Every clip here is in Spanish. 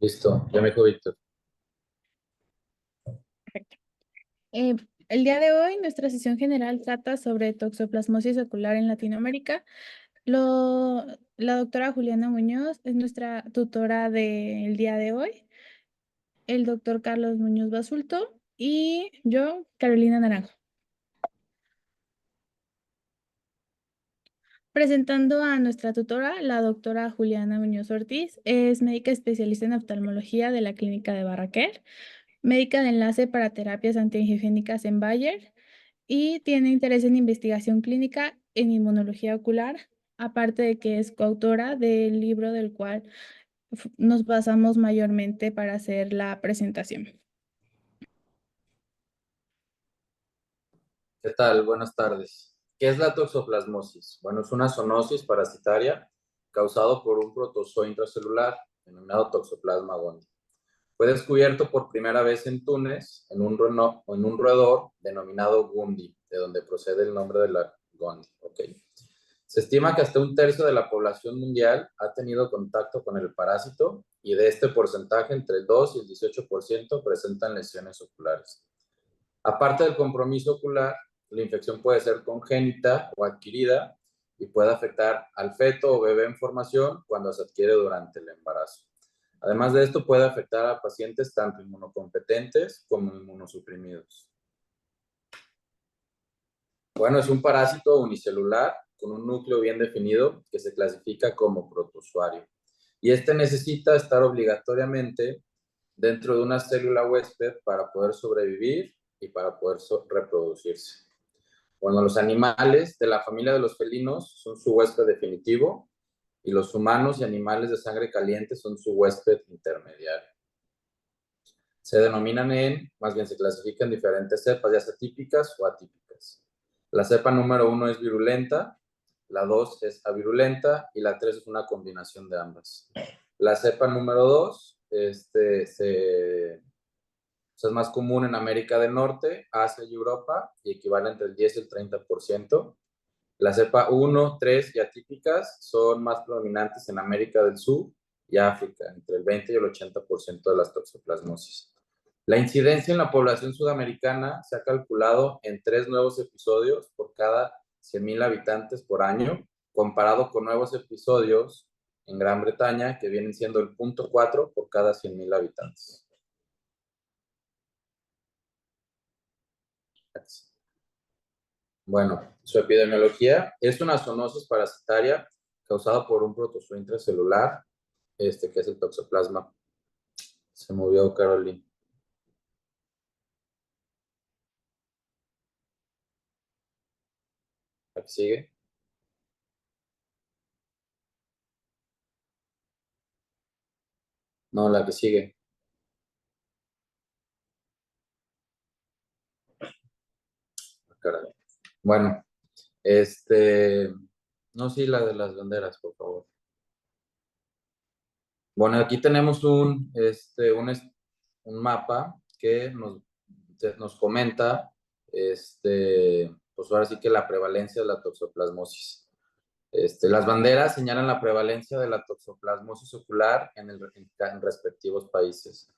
Listo, ya me dijo Víctor. Perfecto. Eh, el día de hoy, nuestra sesión general trata sobre toxoplasmosis ocular en Latinoamérica. Lo- la doctora Juliana Muñoz es nuestra tutora del día de hoy, el doctor Carlos Muñoz Basulto y yo, Carolina Naranjo. Presentando a nuestra tutora, la doctora Juliana Muñoz Ortiz, es médica especialista en oftalmología de la Clínica de Barraquer, médica de enlace para terapias antiangiogénicas en Bayer y tiene interés en investigación clínica en inmunología ocular, aparte de que es coautora del libro del cual nos basamos mayormente para hacer la presentación. ¿Qué tal? Buenas tardes. ¿Qué es la toxoplasmosis? Bueno, es una zoonosis parasitaria causado por un protozoo intracelular denominado Toxoplasma gondii. Fue descubierto por primera vez en Túnez en un roedor denominado Gundi, de donde procede el nombre de la Gondii. Okay. Se estima que hasta un tercio de la población mundial ha tenido contacto con el parásito y de este porcentaje, entre el 2 y el 18% presentan lesiones oculares. Aparte del compromiso ocular, la infección puede ser congénita o adquirida y puede afectar al feto o bebé en formación cuando se adquiere durante el embarazo. Además de esto, puede afectar a pacientes tanto inmunocompetentes como inmunosuprimidos. Bueno, es un parásito unicelular con un núcleo bien definido que se clasifica como protozoario. Y este necesita estar obligatoriamente dentro de una célula huésped para poder sobrevivir y para poder reproducirse. Bueno, los animales de la familia de los felinos son su huésped definitivo y los humanos y animales de sangre caliente son su huésped intermediario. Se denominan más bien se clasifican en diferentes cepas, ya sea típicas o atípicas. La cepa número 1 es virulenta, la 2 es avirulenta y la 3 es una combinación de ambas. La cepa número 2 es más común en América del Norte, Asia y Europa y equivale entre el 10 y el 30%. La cepa 1, 3 y atípicas son más predominantes en América del Sur y África, entre el 20 y el 80% de las toxoplasmosis. La incidencia en la población sudamericana se ha calculado en 3 nuevos episodios por cada 100,000 habitantes por año, comparado con nuevos episodios en Gran Bretaña, que vienen siendo el 0.4 por cada 100,000 habitantes. Bueno, su epidemiología es una zoonosis parasitaria causada por un protozoo intracelular, que es el toxoplasma. Se movió Caroline. ¿La que sigue? No, la que sigue. Caray. Bueno, no, sí, la de las banderas, por favor. Bueno, aquí tenemos un mapa que nos comenta, pues ahora sí que la prevalencia de la toxoplasmosis. Las banderas señalan la prevalencia de la toxoplasmosis ocular en respectivos países.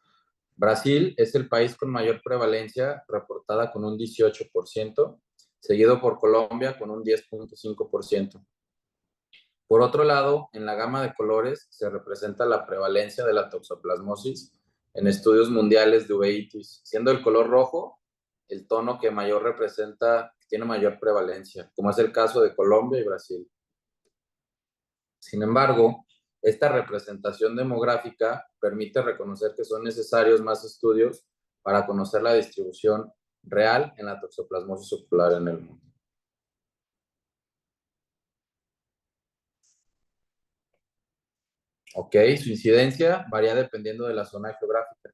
Brasil es el país con mayor prevalencia, reportada con un 18%, seguido por Colombia con un 10.5%. Por otro lado, en la gama de colores se representa la prevalencia de la toxoplasmosis en estudios mundiales de uveitis, siendo el color rojo el tono que tiene mayor prevalencia, como es el caso de Colombia y Brasil. Sin embargo, esta representación demográfica permite reconocer que son necesarios más estudios para conocer la distribución real en la toxoplasmosis ocular en el mundo. Ok, su incidencia varía dependiendo de la zona geográfica.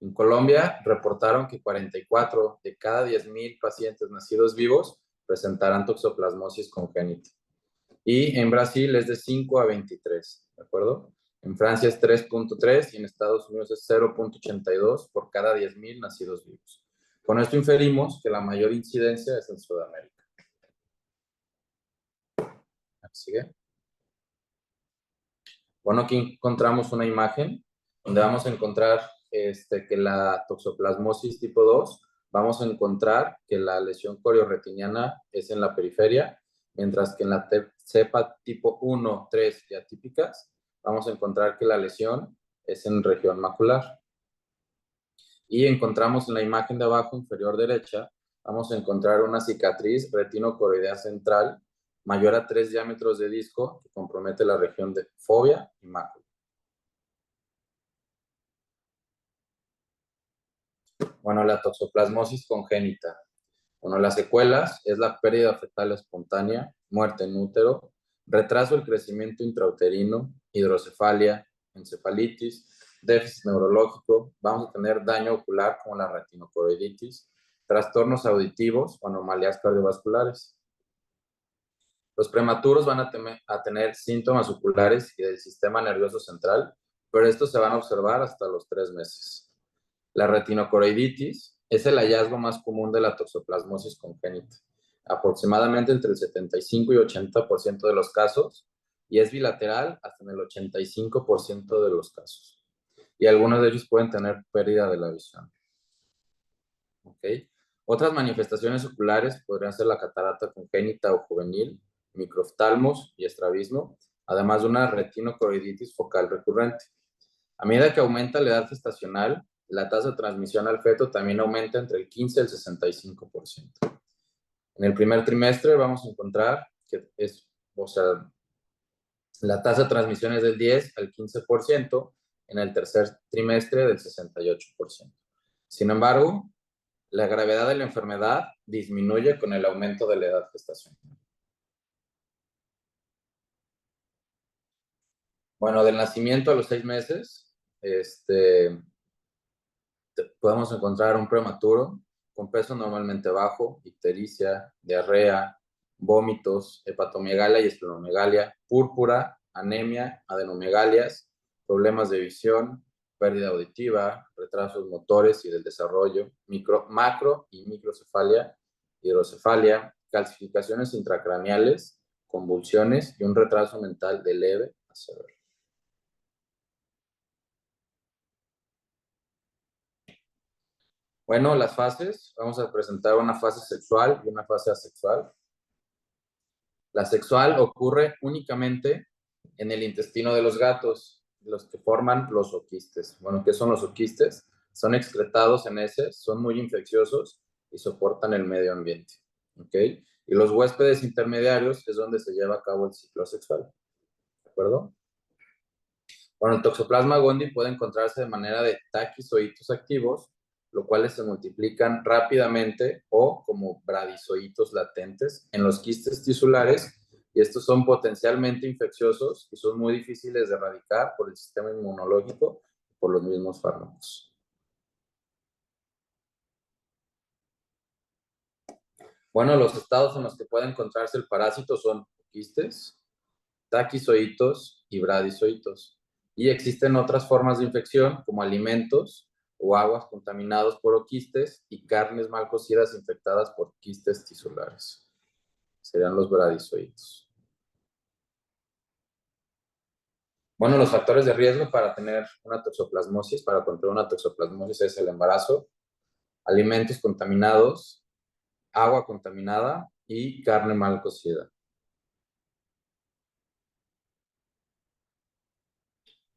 En Colombia reportaron que 44 de cada 10,000 pacientes nacidos vivos presentarán toxoplasmosis congénita. Y en Brasil es de 5 a 23, ¿de acuerdo? En Francia es 3.3 y en Estados Unidos es 0.82 por cada 10,000 nacidos vivos. Con esto inferimos que la mayor incidencia es en Sudamérica. ¿Sigue? Bueno, aquí encontramos una imagen donde vamos a encontrar que la toxoplasmosis tipo 2, vamos a encontrar que la lesión corioretiniana es en la periferia, mientras que en la cepa tipo 1, 3 y atípicas, vamos a encontrar que la lesión es en región macular. Y encontramos en la imagen de abajo inferior derecha, vamos a encontrar una cicatriz retinocoroidea central mayor a 3 diámetros de disco que compromete la región de fovea y mácula. Bueno, la toxoplasmosis congénita. Bueno, las secuelas es la pérdida fetal espontánea, muerte en útero, retraso del crecimiento intrauterino, hidrocefalia, encefalitis, déficit neurológico, vamos a tener daño ocular como la retinocoroiditis, trastornos auditivos o anomalías cardiovasculares. Los prematuros van a tener síntomas oculares y del sistema nervioso central, pero estos se van a observar hasta los 3 meses. La retinocoroiditis es el hallazgo más común de la toxoplasmosis congénita, aproximadamente entre el 75 y 80% de los casos, y es bilateral hasta en el 85% de los casos. Y algunos de ellos pueden tener pérdida de la visión. ¿Okay? Otras manifestaciones oculares podrían ser la catarata congénita o juvenil, microftalmos y estrabismo, además de una retinocoroiditis focal recurrente. A medida que aumenta la edad gestacional, la tasa de transmisión al feto también aumenta entre el 15 y el 65%. En el primer trimestre vamos a encontrar que la tasa de transmisión es del 10 al 15%, en el tercer trimestre del 68%. Sin embargo, la gravedad de la enfermedad disminuye con el aumento de la edad gestacional. Bueno, del nacimiento a los 6 meses, podemos encontrar un prematuro con peso normalmente bajo, ictericia, diarrea, vómitos, hepatomegalia y esplenomegalia, púrpura, anemia, adenomegalias, problemas de visión, pérdida auditiva, retrasos motores y del desarrollo, macro y microcefalia, hidrocefalia, calcificaciones intracraneales, convulsiones y un retraso mental de leve a severo. Bueno, las fases, vamos a presentar una fase sexual y una fase asexual. La sexual ocurre únicamente en el intestino de los gatos, los que forman los oquistes. Bueno, ¿qué son los oquistes? Son excretados en heces, son muy infecciosos y soportan el medio ambiente. ¿Ok? Y los huéspedes intermediarios es donde se lleva a cabo el ciclo sexual. ¿De acuerdo? Bueno, el Toxoplasma gondii puede encontrarse de manera de taquizoitos activos, los cuales se multiplican rápidamente o como bradizoitos latentes en los quistes tisulares, y estos son potencialmente infecciosos y son muy difíciles de erradicar por el sistema inmunológico y por los mismos fármacos. Bueno, los estados en los que puede encontrarse el parásito son quistes, taquizoitos y bradizoitos. Y existen otras formas de infección como alimentos o aguas contaminados por oquistes y carnes mal cocidas infectadas por quistes tisulares. Serían los bradizoitos. Bueno, los factores de riesgo para tener una toxoplasmosis, para contraer una toxoplasmosis es el embarazo, alimentos contaminados, agua contaminada y carne mal cocida.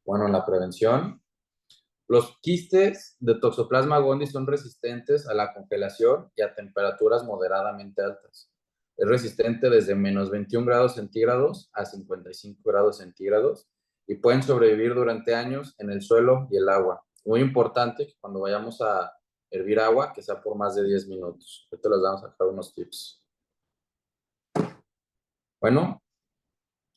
Bueno, la prevención. Los quistes de Toxoplasma gondii son resistentes a la congelación y a temperaturas moderadamente altas. Es resistente desde menos 21 grados centígrados a 55 grados centígrados y pueden sobrevivir durante años en el suelo y el agua. Muy importante que cuando vayamos a hervir agua, que sea por más de 10 minutos. Ahorita les vamos a dejar unos tips. Bueno,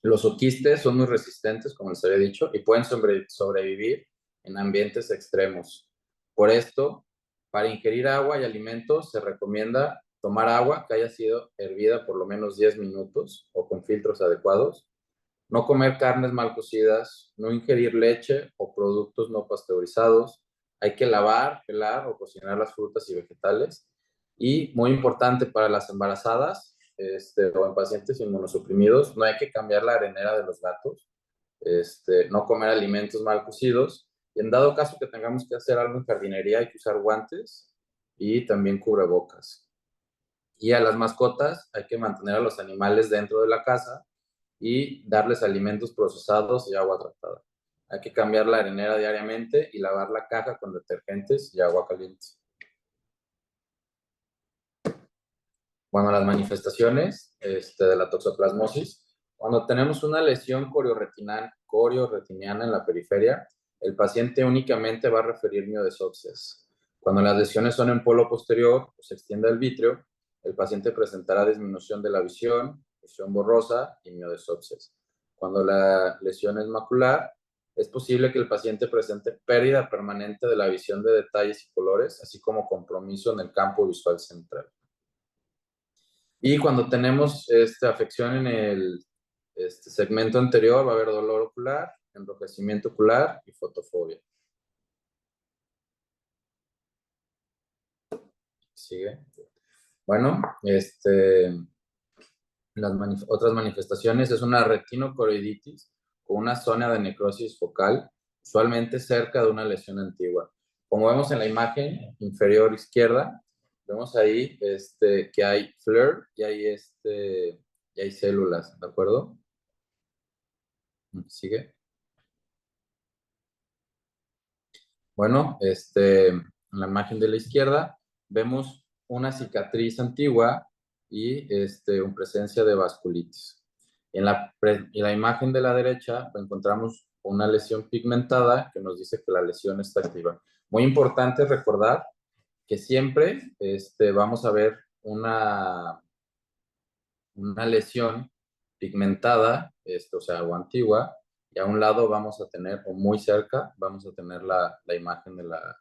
los oquistes son muy resistentes, como les había dicho, y pueden sobrevivir en ambientes extremos. Por esto, para ingerir agua y alimentos, se recomienda tomar agua que haya sido hervida por lo menos 10 minutos o con filtros adecuados, no comer carnes mal cocidas, no ingerir leche o productos no pasteurizados, hay que lavar, pelar o cocinar las frutas y vegetales. Y muy importante para las embarazadas o en pacientes inmunosuprimidos, no hay que cambiar la arenera de los gatos, no comer alimentos mal cocidos Y en dado caso que tengamos que hacer algo en jardinería, hay que usar guantes y también cubrebocas. Y a las mascotas hay que mantener a los animales dentro de la casa y darles alimentos procesados y agua tratada. Hay que cambiar la arenera diariamente y lavar la caja con detergentes y agua caliente. Bueno, las manifestaciones de la toxoplasmosis. Cuando tenemos una lesión corioretiniana en la periferia, el paciente únicamente va a referir miodesopsias. Cuando las lesiones son en polo posterior o se extiende el vítreo, el paciente presentará disminución de la visión borrosa y miodesopsias. Cuando la lesión es macular, es posible que el paciente presente pérdida permanente de la visión de detalles y colores, así como compromiso en el campo visual central. Y cuando tenemos esta afección en el segmento anterior, va a haber dolor ocular, enrojecimiento ocular y fotofobia. Sigue. Bueno, otras manifestaciones es una retinocoroiditis con una zona de necrosis focal, usualmente cerca de una lesión antigua. Como vemos en la imagen inferior izquierda, vemos ahí que hay flare y hay células, ¿de acuerdo? Sigue. Bueno, en la imagen de la izquierda vemos una cicatriz antigua y presencia de vasculitis. En la imagen de la derecha encontramos una lesión pigmentada que nos dice que la lesión está activa. Muy importante recordar que siempre vamos a ver una lesión pigmentada, o sea, o antigua, y a un lado vamos a tener, o muy cerca, vamos a tener la imagen de la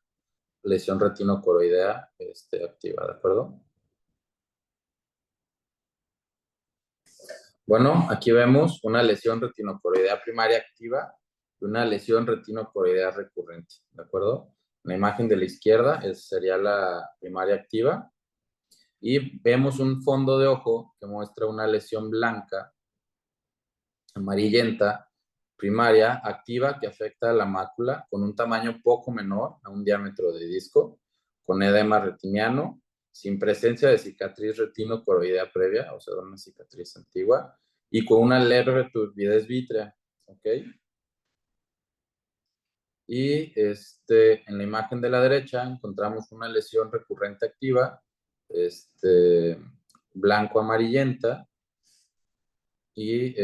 lesión retinocoroidea activa, ¿de acuerdo? Bueno, aquí vemos una lesión retinocoroidea primaria activa y una lesión retinocoroidea recurrente, ¿de acuerdo? La imagen de la izquierda sería la primaria activa y vemos un fondo de ojo que muestra una lesión blanca amarillenta primaria activa que afecta a la mácula con un tamaño poco menor a un diámetro de disco, con edema retiniano, sin presencia de cicatriz retinocoroidea previa, o sea, una cicatriz antigua, y con una leve turbidez vítrea, ¿ok? Y en la imagen de la derecha encontramos una lesión recurrente activa, blanco-amarillenta, y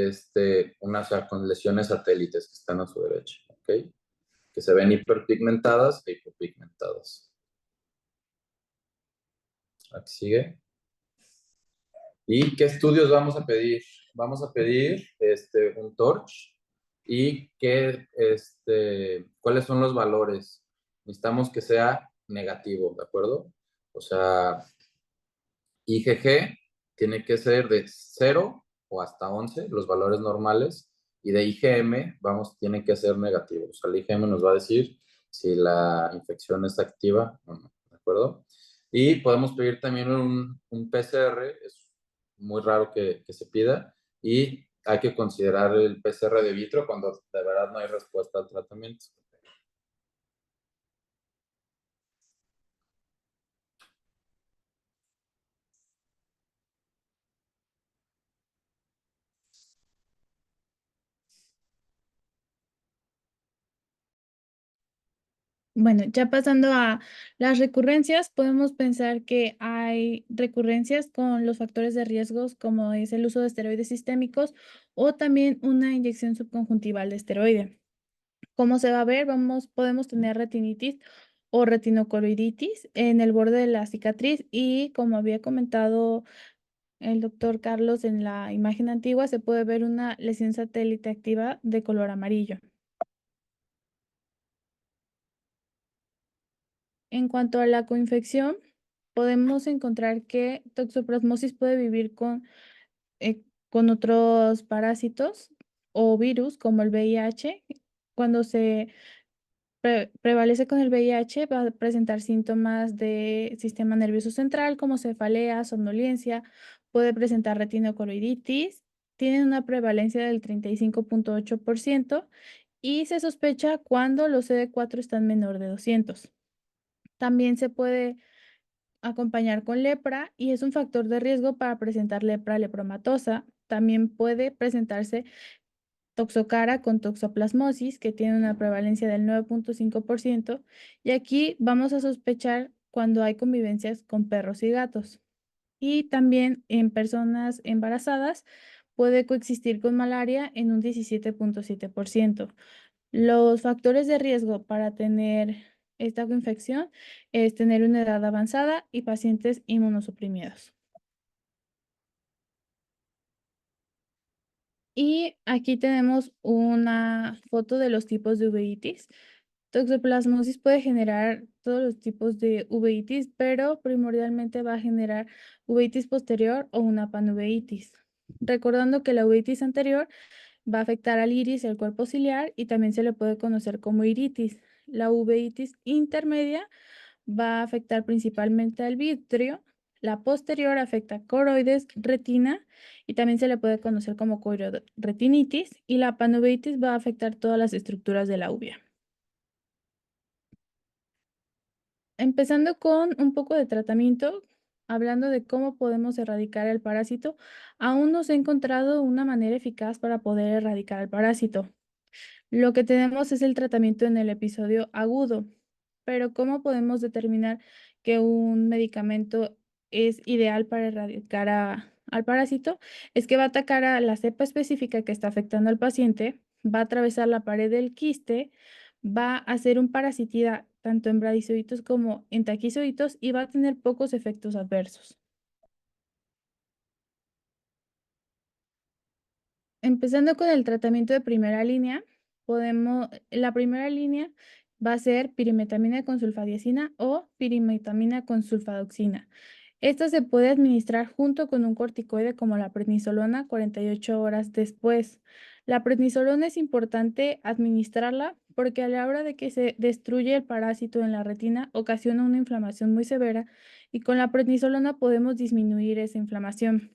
con lesiones satélites que están a su derecha, ¿ok? Que se ven hiperpigmentadas e hipopigmentadas. Aquí sigue. ¿Y qué estudios vamos a pedir? Vamos a pedir un TORCH y cuáles son los valores. Necesitamos que sea negativo, ¿de acuerdo? O sea, IgG tiene que ser de 0 o hasta 11, los valores normales, y de IgM, tiene que ser negativo. O sea, el IgM nos va a decir si la infección está activa o no, ¿de acuerdo? Y podemos pedir también un PCR, es muy raro que se pida, y hay que considerar el PCR de vitro cuando de verdad no hay respuesta al tratamiento. Bueno, ya pasando a las recurrencias, podemos pensar que hay recurrencias con los factores de riesgos como es el uso de esteroides sistémicos o también una inyección subconjuntival de esteroide. Como se va a ver, podemos tener retinitis o retinocoroiditis en el borde de la cicatriz y como había comentado el doctor Carlos en la imagen antigua, se puede ver una lesión satélite activa de color amarillo. En cuanto a la coinfección, podemos encontrar que toxoplasmosis puede vivir con otros parásitos o virus como el VIH. Cuando se prevalece con el VIH, va a presentar síntomas de sistema nervioso central como cefalea, somnolencia, puede presentar retinocoroiditis, tiene una prevalencia del 35.8% y se sospecha cuando los CD4 están menor de 200. También se puede acompañar con lepra y es un factor de riesgo para presentar lepra lepromatosa. También puede presentarse toxocara con toxoplasmosis, que tiene una prevalencia del 9.5%, y aquí vamos a sospechar cuando hay convivencias con perros y gatos. Y también en personas embarazadas puede coexistir con malaria en un 17.7%. Los factores de riesgo para tener esta infección es tener una edad avanzada y pacientes inmunosuprimidos. Y aquí tenemos una foto de los tipos de uveitis. Toxoplasmosis puede generar todos los tipos de uveitis, pero primordialmente va a generar uveitis posterior o una panuveitis. Recordando que la uveitis anterior va a afectar al iris, el cuerpo ciliar, y también se le puede conocer como iritis. La uveitis intermedia va a afectar principalmente al vitrio. La posterior afecta coroides, retina, y también se le puede conocer como chororetinitis, y la panuveitis va a afectar todas las estructuras de la uvea. Empezando con un poco de tratamiento, hablando de cómo podemos erradicar el parásito, aún no se ha encontrado una manera eficaz para poder erradicar el parásito. Lo que tenemos es el tratamiento en el episodio agudo, pero ¿cómo podemos determinar que un medicamento es ideal para erradicar al parásito? Es que va a atacar a la cepa específica que está afectando al paciente, va a atravesar la pared del quiste, va a ser un parasiticida tanto en bradizoitos como en taquizoitos y va a tener pocos efectos adversos. Empezando con el tratamiento de primera línea, la primera línea va a ser pirimetamina con sulfadiazina o pirimetamina con sulfadoxina. Esta se puede administrar junto con un corticoide como la prednisolona 48 horas después. La prednisolona es importante administrarla porque a la hora de que se destruye el parásito en la retina ocasiona una inflamación muy severa y con la prednisolona podemos disminuir esa inflamación.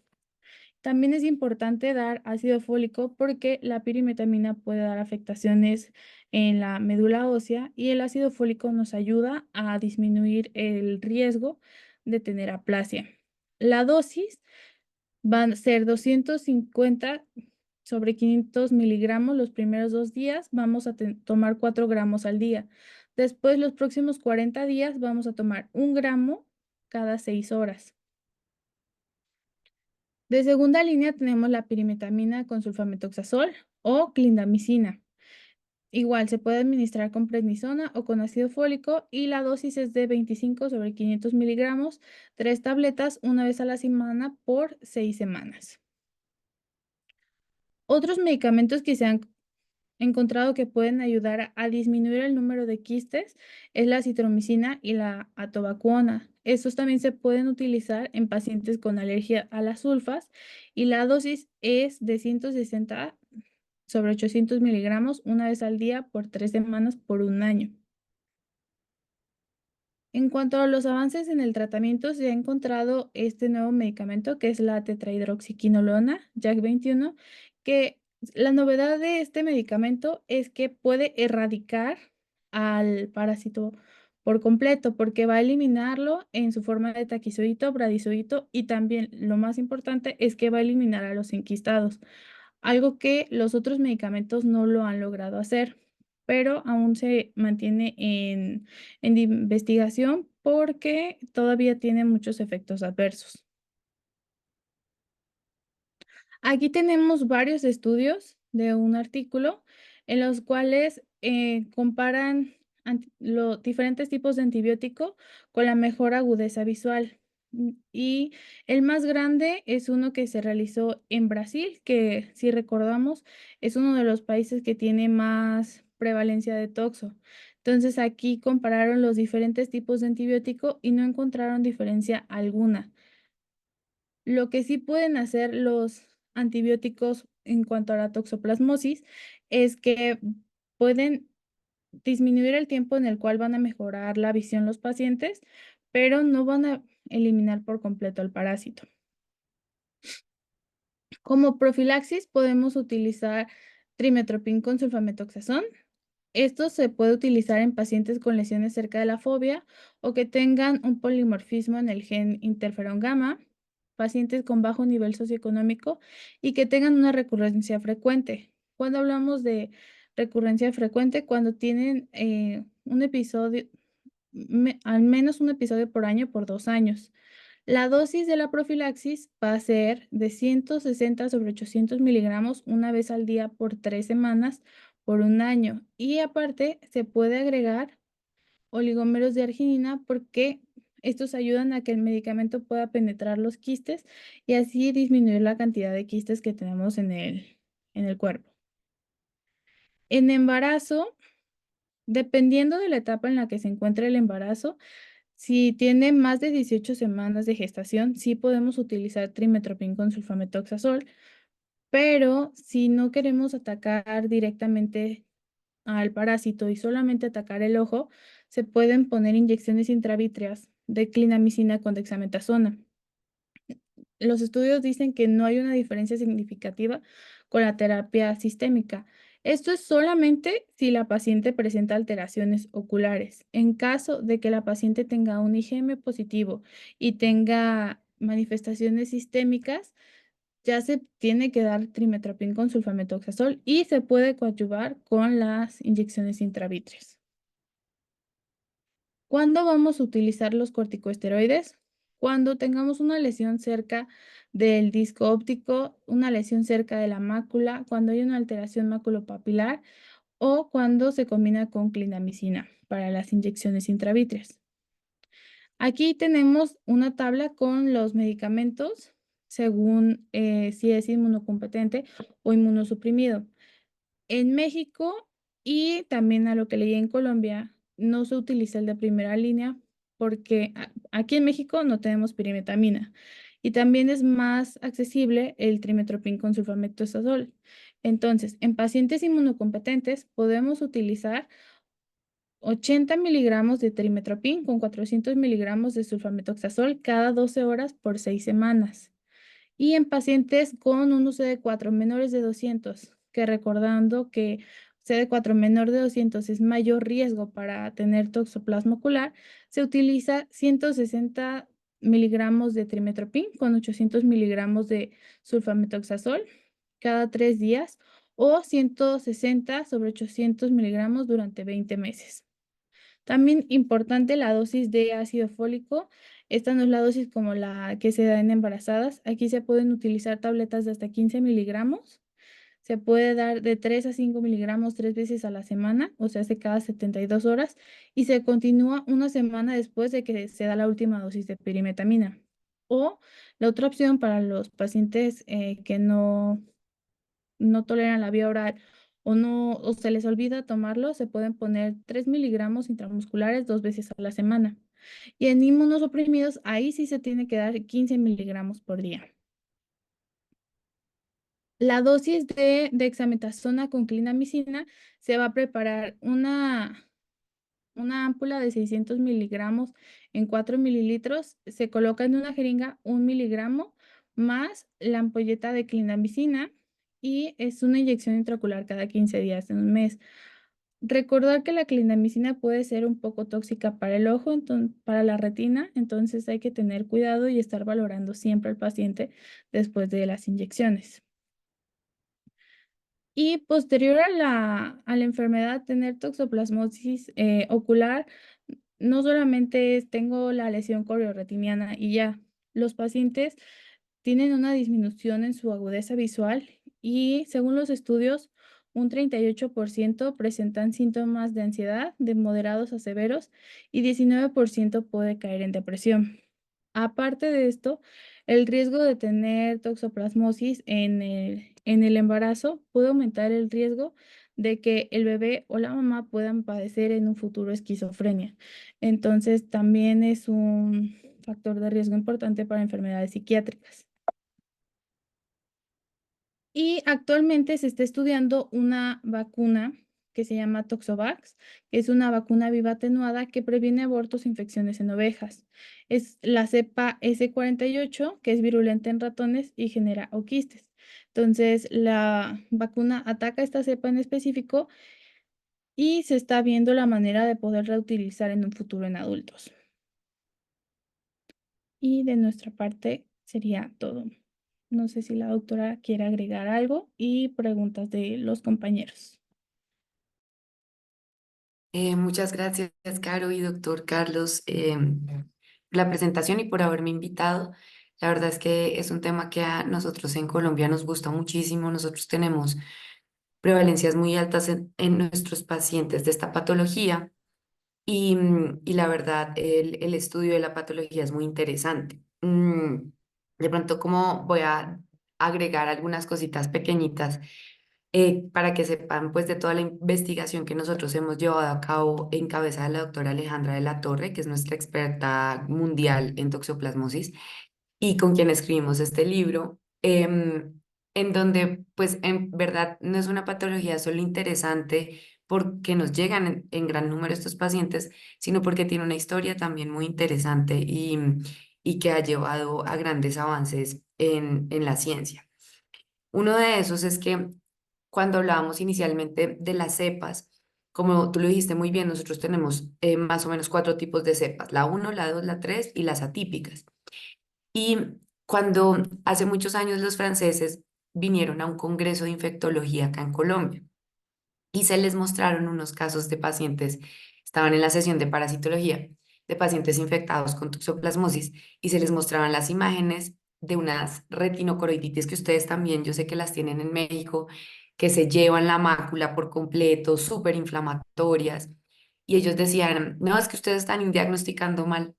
También es importante dar ácido fólico porque la pirimetamina puede dar afectaciones en la médula ósea y el ácido fólico nos ayuda a disminuir el riesgo de tener aplasia. La dosis va a ser 250 sobre 500 miligramos los primeros 2 días. Vamos a tomar 4 gramos al día. Después, los próximos 40 días, vamos a tomar 1 gramo cada 6 horas. De segunda línea tenemos la pirimetamina con sulfamethoxazol o clindamicina. Igual se puede administrar con prednisona o con ácido fólico y la dosis es de 25 sobre 500 miligramos, 3 tabletas una vez a la semana por 6 semanas. Otros medicamentos que se han encontrado que pueden ayudar a disminuir el número de quistes es la citromicina y la atovaquona. Estos también se pueden utilizar en pacientes con alergia a las sulfas y la dosis es de 160 sobre 800 miligramos una vez al día por 3 semanas por 1 año. En cuanto a los avances en el tratamiento, se ha encontrado este nuevo medicamento que es la tetrahidroxiquinolona, JAK21, que la novedad de este medicamento es que puede erradicar al parásito por completo, porque va a eliminarlo en su forma de taquizoidito, bradizoidito y también lo más importante es que va a eliminar a los enquistados, algo que los otros medicamentos no lo han logrado hacer, pero aún se mantiene en investigación porque todavía tiene muchos efectos adversos. Aquí tenemos varios estudios de un artículo en los cuales comparan los diferentes tipos de antibiótico con la mejor agudeza visual. Y el más grande es uno que se realizó en Brasil, que si recordamos es uno de los países que tiene más prevalencia de toxo. Entonces aquí compararon los diferentes tipos de antibiótico y no encontraron diferencia alguna. Lo que sí pueden hacer los antibióticos en cuanto a la toxoplasmosis es que pueden disminuir el tiempo en el cual van a mejorar la visión los pacientes, pero no van a eliminar por completo el parásito. Como profilaxis podemos utilizar Trimetoprim con sulfamethoxazón. Esto se puede utilizar en pacientes con lesiones cerca de la fobia o que tengan un polimorfismo en el gen interferón gamma, pacientes con bajo nivel socioeconómico y que tengan una recurrencia frecuente. Cuando hablamos de recurrencia frecuente, cuando tienen un episodio, al menos un episodio por año por 2 años. La dosis de la profilaxis va a ser de 160 sobre 800 miligramos una vez al día por 3 semanas por un año. Y aparte se puede agregar oligómeros de arginina porque estos ayudan a que el medicamento pueda penetrar los quistes y así disminuir la cantidad de quistes que tenemos en el cuerpo. En embarazo, dependiendo de la etapa en la que se encuentre el embarazo, si tiene más de 18 semanas de gestación, sí podemos utilizar trimetoprim con sulfamethoxazol, pero si no queremos atacar directamente al parásito y solamente atacar el ojo, se pueden poner inyecciones intravítreas de clindamicina con dexametasona. Los estudios dicen que no hay una diferencia significativa con la terapia sistémica. Esto es solamente si la paciente presenta alteraciones oculares. En caso de que la paciente tenga un IgM positivo y tenga manifestaciones sistémicas, ya se tiene que dar trimetoprim con sulfamethoxazol y se puede coadyuvar con las inyecciones intravítreas. ¿Cuándo vamos a utilizar los corticosteroides? Cuando tengamos una lesión cerca del disco óptico, una lesión cerca de la mácula, cuando hay una alteración maculopapilar o cuando se combina con clindamicina para las inyecciones intravítreas. Aquí tenemos una tabla con los medicamentos según si es inmunocompetente o inmunosuprimido. En México y también a lo que leí en Colombia, no se utiliza el de primera línea porque aquí en México no tenemos pirimetamina y también es más accesible el trimetoprim con sulfamethoxazol. Entonces, en pacientes inmunocompetentes podemos utilizar 80 miligramos de trimetoprim con 400 miligramos de sulfamethoxazol cada 12 horas por 6 semanas. Y en pacientes con un CD4 menores de 200, que recordando que CD4 menor de 200 es mayor riesgo para tener toxoplasma ocular, se utiliza 160 miligramos de trimetoprim con 800 miligramos de sulfamethoxazol cada 3 días o 160 sobre 800 miligramos durante 20 meses. También importante la dosis de ácido fólico. Esta no es la dosis como la que se da en embarazadas. Aquí se pueden utilizar tabletas de hasta 15 miligramos. Se puede dar de 3 a 5 miligramos 3 veces a la semana, o sea, hace cada 72 horas, y se continúa una semana después de que se da la última dosis de pirimetamina. O la otra opción para los pacientes que no toleran la vía oral o no, o se les olvida tomarlo, se pueden poner 3 miligramos intramusculares 2 veces a la semana. Y en inmunosuprimidos, ahí sí se tiene que dar 15 miligramos por día. La dosis de dexametasona con clindamicina se va a preparar una ámpula de 600 miligramos en 4 mililitros. Se coloca en una jeringa 1 miligramo más la ampolleta de clindamicina y es una inyección intraocular cada 15 días en un mes. Recordar que la clindamicina puede ser un poco tóxica para el ojo, para la retina, entonces hay que tener cuidado y estar valorando siempre al paciente después de las inyecciones. Y posterior a la enfermedad, tener toxoplasmosis ocular, no solamente tengo la lesión corioretiniana y ya, los pacientes tienen una disminución en su agudeza visual y según los estudios, un 38% presentan síntomas de ansiedad de moderados a severos y 19% puede caer en depresión. Aparte de esto, el riesgo de tener toxoplasmosis en el embarazo puede aumentar el riesgo de que el bebé o la mamá puedan padecer en un futuro esquizofrenia. Entonces, también es un factor de riesgo importante para enfermedades psiquiátricas. Y actualmente se está estudiando una vacuna que se llama Toxovax, que es una vacuna viva atenuada que previene abortos e infecciones en ovejas. Es la cepa S48, que es virulenta en ratones y genera oquistes. Entonces, la vacuna ataca esta cepa en específico y se está viendo la manera de poder reutilizar en un futuro en adultos. Y de nuestra parte sería todo. No sé si la doctora quiere agregar algo y preguntas de los compañeros. Muchas gracias, Caro y doctor Carlos, por la presentación y por haberme invitado. La verdad es que es un tema que a nosotros en Colombia nos gusta muchísimo. Nosotros tenemos prevalencias muy altas en nuestros pacientes de esta patología y la verdad el estudio de la patología es muy interesante. De pronto, como voy a agregar algunas cositas pequeñitas para que sepan pues de toda la investigación que nosotros hemos llevado a cabo en cabeza de la doctora Alejandra de la Torre, que es nuestra experta mundial en toxoplasmosis y con quien escribimos este libro, en donde pues en verdad no es una patología solo interesante porque nos llegan en gran número estos pacientes, sino porque tiene una historia también muy interesante y que ha llevado a grandes avances en la ciencia. Uno de esos es que cuando hablábamos inicialmente de las cepas, como tú lo dijiste muy bien, nosotros tenemos más o menos cuatro tipos de cepas, la uno, la 2, la 3 y las atípicas. Y cuando hace muchos años los franceses vinieron a un congreso de infectología acá en Colombia y se les mostraron unos casos de pacientes, estaban en la sesión de parasitología, de pacientes infectados con toxoplasmosis y se les mostraban las imágenes de unas retinocoroiditis que ustedes también, yo sé que las tienen en México, que se llevan la mácula por completo, súper inflamatorias. Y ellos decían, no, es que ustedes están diagnosticando mal.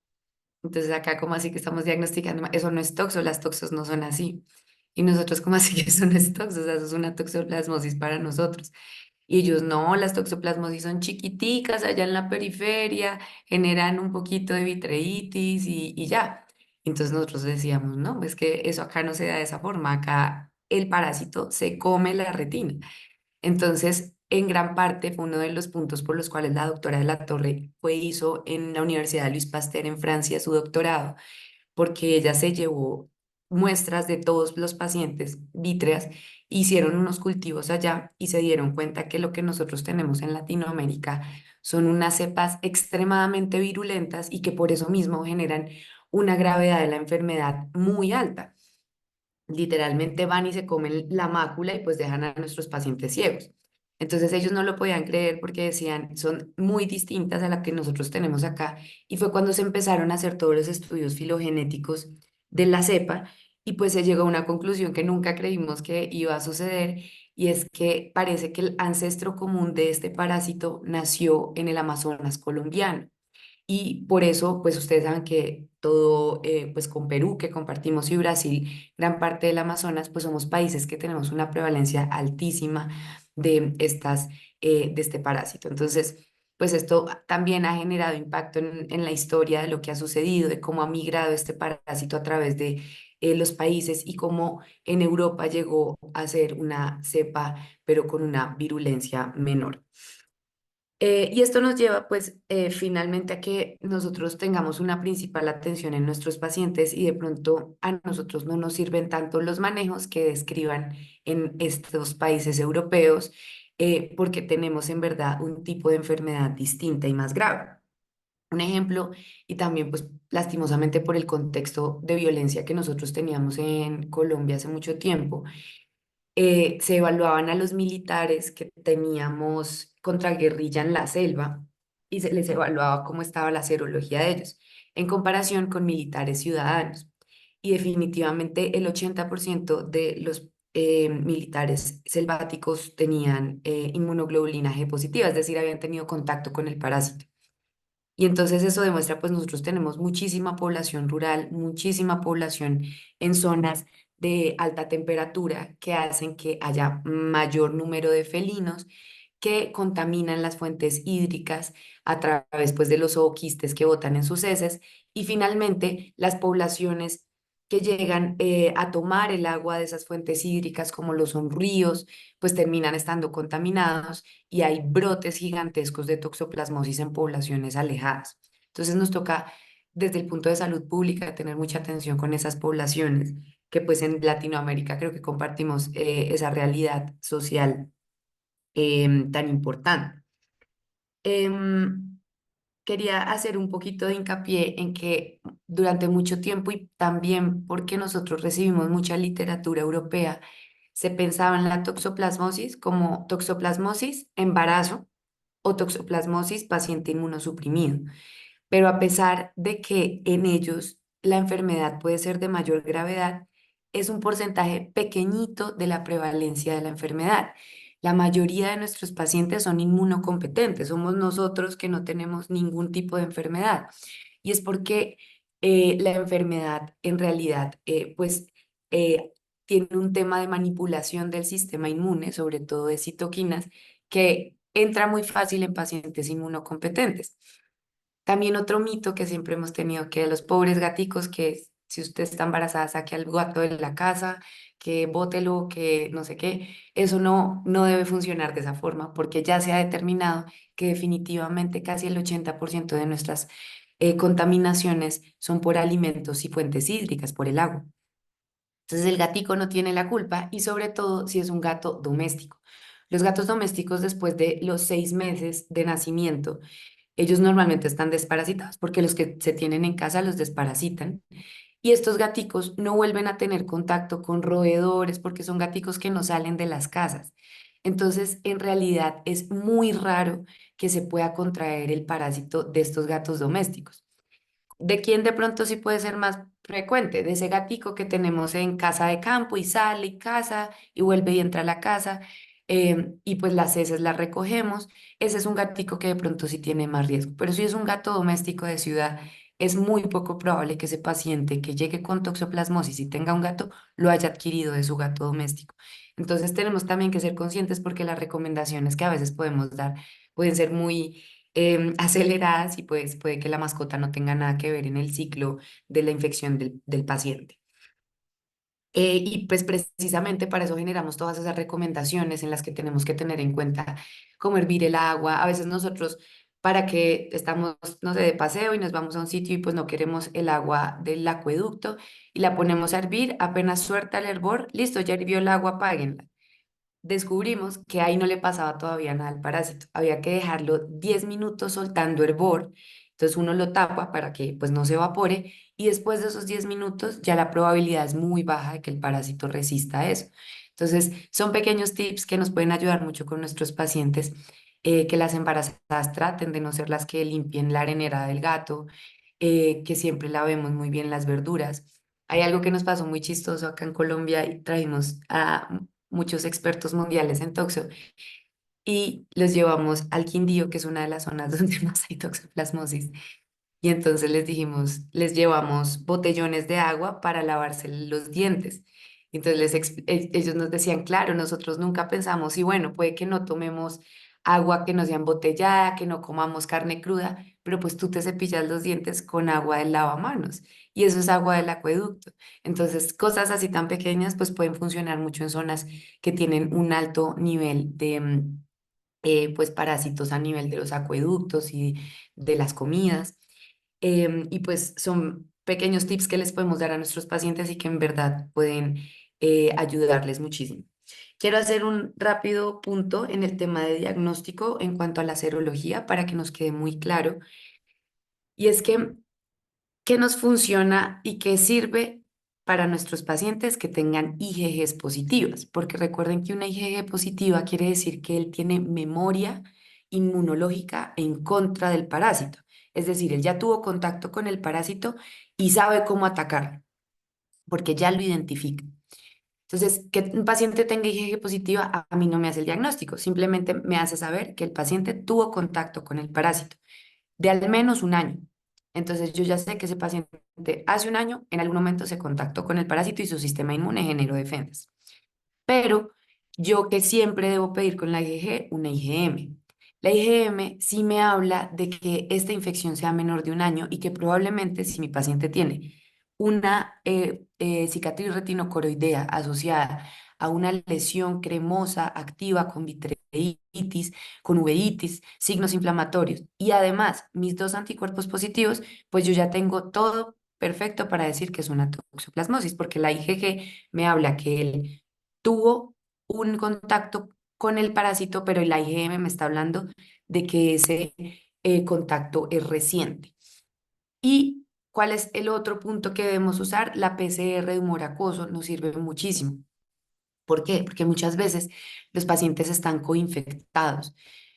Entonces acá como así que estamos diagnosticando, eso no es toxo, las toxos no son así. Y nosotros como así que eso no es toxo, o sea, eso es una toxoplasmosis para nosotros. Y ellos no, las toxoplasmosis son chiquiticas allá en la periferia, generan un poquito de vitreitis y ya. Entonces nosotros decíamos, no, es que eso acá no se da de esa forma, acá el parásito se come la retina. Entonces, en gran parte fue uno de los puntos por los cuales la doctora de la Torre hizo en la Universidad de Luis Pasteur en Francia su doctorado, porque ella se llevó muestras de todos los pacientes vítreas, hicieron unos cultivos allá y se dieron cuenta que lo que nosotros tenemos en Latinoamérica son unas cepas extremadamente virulentas y que por eso mismo generan una gravedad de la enfermedad muy alta. Literalmente van y se comen la mácula y pues dejan a nuestros pacientes ciegos. Entonces ellos no lo podían creer porque decían, son muy distintas a la que nosotros tenemos acá. Y fue cuando se empezaron a hacer todos los estudios filogenéticos de la cepa y pues se llegó a una conclusión que nunca creímos que iba a suceder y es que parece que el ancestro común de este parásito nació en el Amazonas colombiano. Y por eso, pues ustedes saben que todo, pues con Perú, que compartimos, y Brasil, gran parte del Amazonas, pues somos países que tenemos una prevalencia altísima de de este parásito. Entonces, pues esto también ha generado impacto en la historia de lo que ha sucedido, de cómo ha migrado este parásito a través de los países y cómo en Europa llegó a ser una cepa, pero con una virulencia menor. Y esto nos lleva pues finalmente a que nosotros tengamos una principal atención en nuestros pacientes y de pronto a nosotros no nos sirven tanto los manejos que describan en estos países europeos porque tenemos en verdad un tipo de enfermedad distinta y más grave. Un ejemplo, y también pues lastimosamente por el contexto de violencia que nosotros teníamos en Colombia hace mucho tiempo, se evaluaban a los militares que teníamos contra guerrilla en la selva y se les evaluaba cómo estaba la serología de ellos en comparación con militares ciudadanos. Y definitivamente el 80% de los militares selváticos tenían inmunoglobulina G positiva, es decir, habían tenido contacto con el parásito. Y entonces eso demuestra, pues nosotros tenemos muchísima población rural, muchísima población en zonas de alta temperatura que hacen que haya mayor número de felinos que contaminan las fuentes hídricas a través pues, de los ooquistes que botan en sus heces y finalmente las poblaciones que llegan a tomar el agua de esas fuentes hídricas como lo son ríos, pues terminan estando contaminados y hay brotes gigantescos de toxoplasmosis en poblaciones alejadas. Entonces nos toca desde el punto de salud pública tener mucha atención con esas poblaciones que pues en Latinoamérica creo que compartimos esa realidad social tan importante. Em, Quería hacer un poquito de hincapié en que durante mucho tiempo y también porque nosotros recibimos mucha literatura europea, se pensaba en la toxoplasmosis como toxoplasmosis embarazo o toxoplasmosis paciente inmunosuprimido. Pero a pesar de que en ellos la enfermedad puede ser de mayor gravedad, es un porcentaje pequeñito de la prevalencia de la enfermedad. La mayoría de nuestros pacientes son inmunocompetentes, somos nosotros que no tenemos ningún tipo de enfermedad. Y es porque la enfermedad en realidad eh, tiene un tema de manipulación del sistema inmune, sobre todo de citoquinas, que entra muy fácil en pacientes inmunocompetentes. También otro mito que siempre hemos tenido, que los pobres gaticos, que si usted está embarazada, saque al gato de la casa, que bótelo, que no sé qué, eso no debe funcionar de esa forma, porque ya se ha determinado que definitivamente casi el 80% de nuestras contaminaciones son por alimentos y fuentes hídricas, por el agua. Entonces el gatico no tiene la culpa y sobre todo si es un gato doméstico. Los gatos domésticos después de los 6 meses de nacimiento, ellos normalmente están desparasitados porque los que se tienen en casa los desparasitan. Y estos gaticos no vuelven a tener contacto con roedores porque son gaticos que no salen de las casas. Entonces, en realidad es muy raro que se pueda contraer el parásito de estos gatos domésticos. ¿De quién de pronto sí puede ser más frecuente? De ese gatico que tenemos en casa de campo y sale y caza y vuelve y entra a la casa, y pues las heces las recogemos. Ese es un gatico que de pronto sí tiene más riesgo. Pero si es un gato doméstico de ciudad, es muy poco probable que ese paciente que llegue con toxoplasmosis y tenga un gato lo haya adquirido de su gato doméstico. Entonces tenemos también que ser conscientes porque las recomendaciones que a veces podemos dar pueden ser muy aceleradas y pues puede que la mascota no tenga nada que ver en el ciclo de la infección del paciente. Y pues precisamente para eso generamos todas esas recomendaciones en las que tenemos que tener en cuenta cómo hervir el agua. A veces nosotros, para que estamos, no sé, de paseo y nos vamos a un sitio y pues no queremos el agua del acueducto y la ponemos a hervir, apenas suelta el hervor, listo, ya hirvió el agua, apáguenla. Descubrimos que ahí no le pasaba todavía nada al parásito. Había que dejarlo 10 minutos soltando hervor. Entonces uno lo tapa para que pues no se evapore y después de esos 10 minutos ya la probabilidad es muy baja de que el parásito resista a eso. Entonces son pequeños tips que nos pueden ayudar mucho con nuestros pacientes, que las embarazadas traten de no ser las que limpien la arenera del gato, que siempre lavemos muy bien las verduras. Hay algo que nos pasó muy chistoso acá en Colombia y trajimos a muchos expertos mundiales en toxo y los llevamos al Quindío, que es una de las zonas donde más hay toxoplasmosis. Y entonces les dijimos, les llevamos botellones de agua para lavarse los dientes. Entonces ellos nos decían, claro, nosotros nunca pensamos, y bueno, puede que no tomemos agua que no sea embotellada, que no comamos carne cruda, pero pues tú te cepillas los dientes con agua del lavamanos y eso es agua del acueducto. Entonces, cosas así tan pequeñas pues pueden funcionar mucho en zonas que tienen un alto nivel de pues parásitos a nivel de los acueductos y de las comidas. Y pues son pequeños tips que les podemos dar a nuestros pacientes y que en verdad pueden ayudarles muchísimo. Quiero hacer un rápido punto en el tema de diagnóstico en cuanto a la serología para que nos quede muy claro. Y es que, ¿qué nos funciona y qué sirve para nuestros pacientes que tengan IgGs positivas? Porque recuerden que una IgG positiva quiere decir que él tiene memoria inmunológica en contra del parásito. Es decir, él ya tuvo contacto con el parásito y sabe cómo atacarlo, porque ya lo identifica. Entonces, que un paciente tenga IgG positiva a mí no me hace el diagnóstico, simplemente me hace saber que el paciente tuvo contacto con el parásito de al menos un año. Entonces yo ya sé que ese paciente hace un año en algún momento se contactó con el parásito y su sistema inmune generó defensas. Pero yo que siempre debo pedir con la IgG una IgM. La IgM sí me habla de que esta infección sea menor de un año y que probablemente si mi paciente tiene una cicatriz retinocoroidea asociada a una lesión cremosa activa con vitreitis, con uveitis, signos inflamatorios y además mis dos anticuerpos positivos, pues yo ya tengo todo perfecto para decir que es una toxoplasmosis, porque la IgG me habla que él tuvo un contacto con el parásito, pero la IgM me está hablando de que ese contacto es reciente. ¿Y cuál es el otro punto que debemos usar? La PCR de humor acuoso nos sirve muchísimo. ¿Por qué? Porque muchas veces los pacientes están coinfectados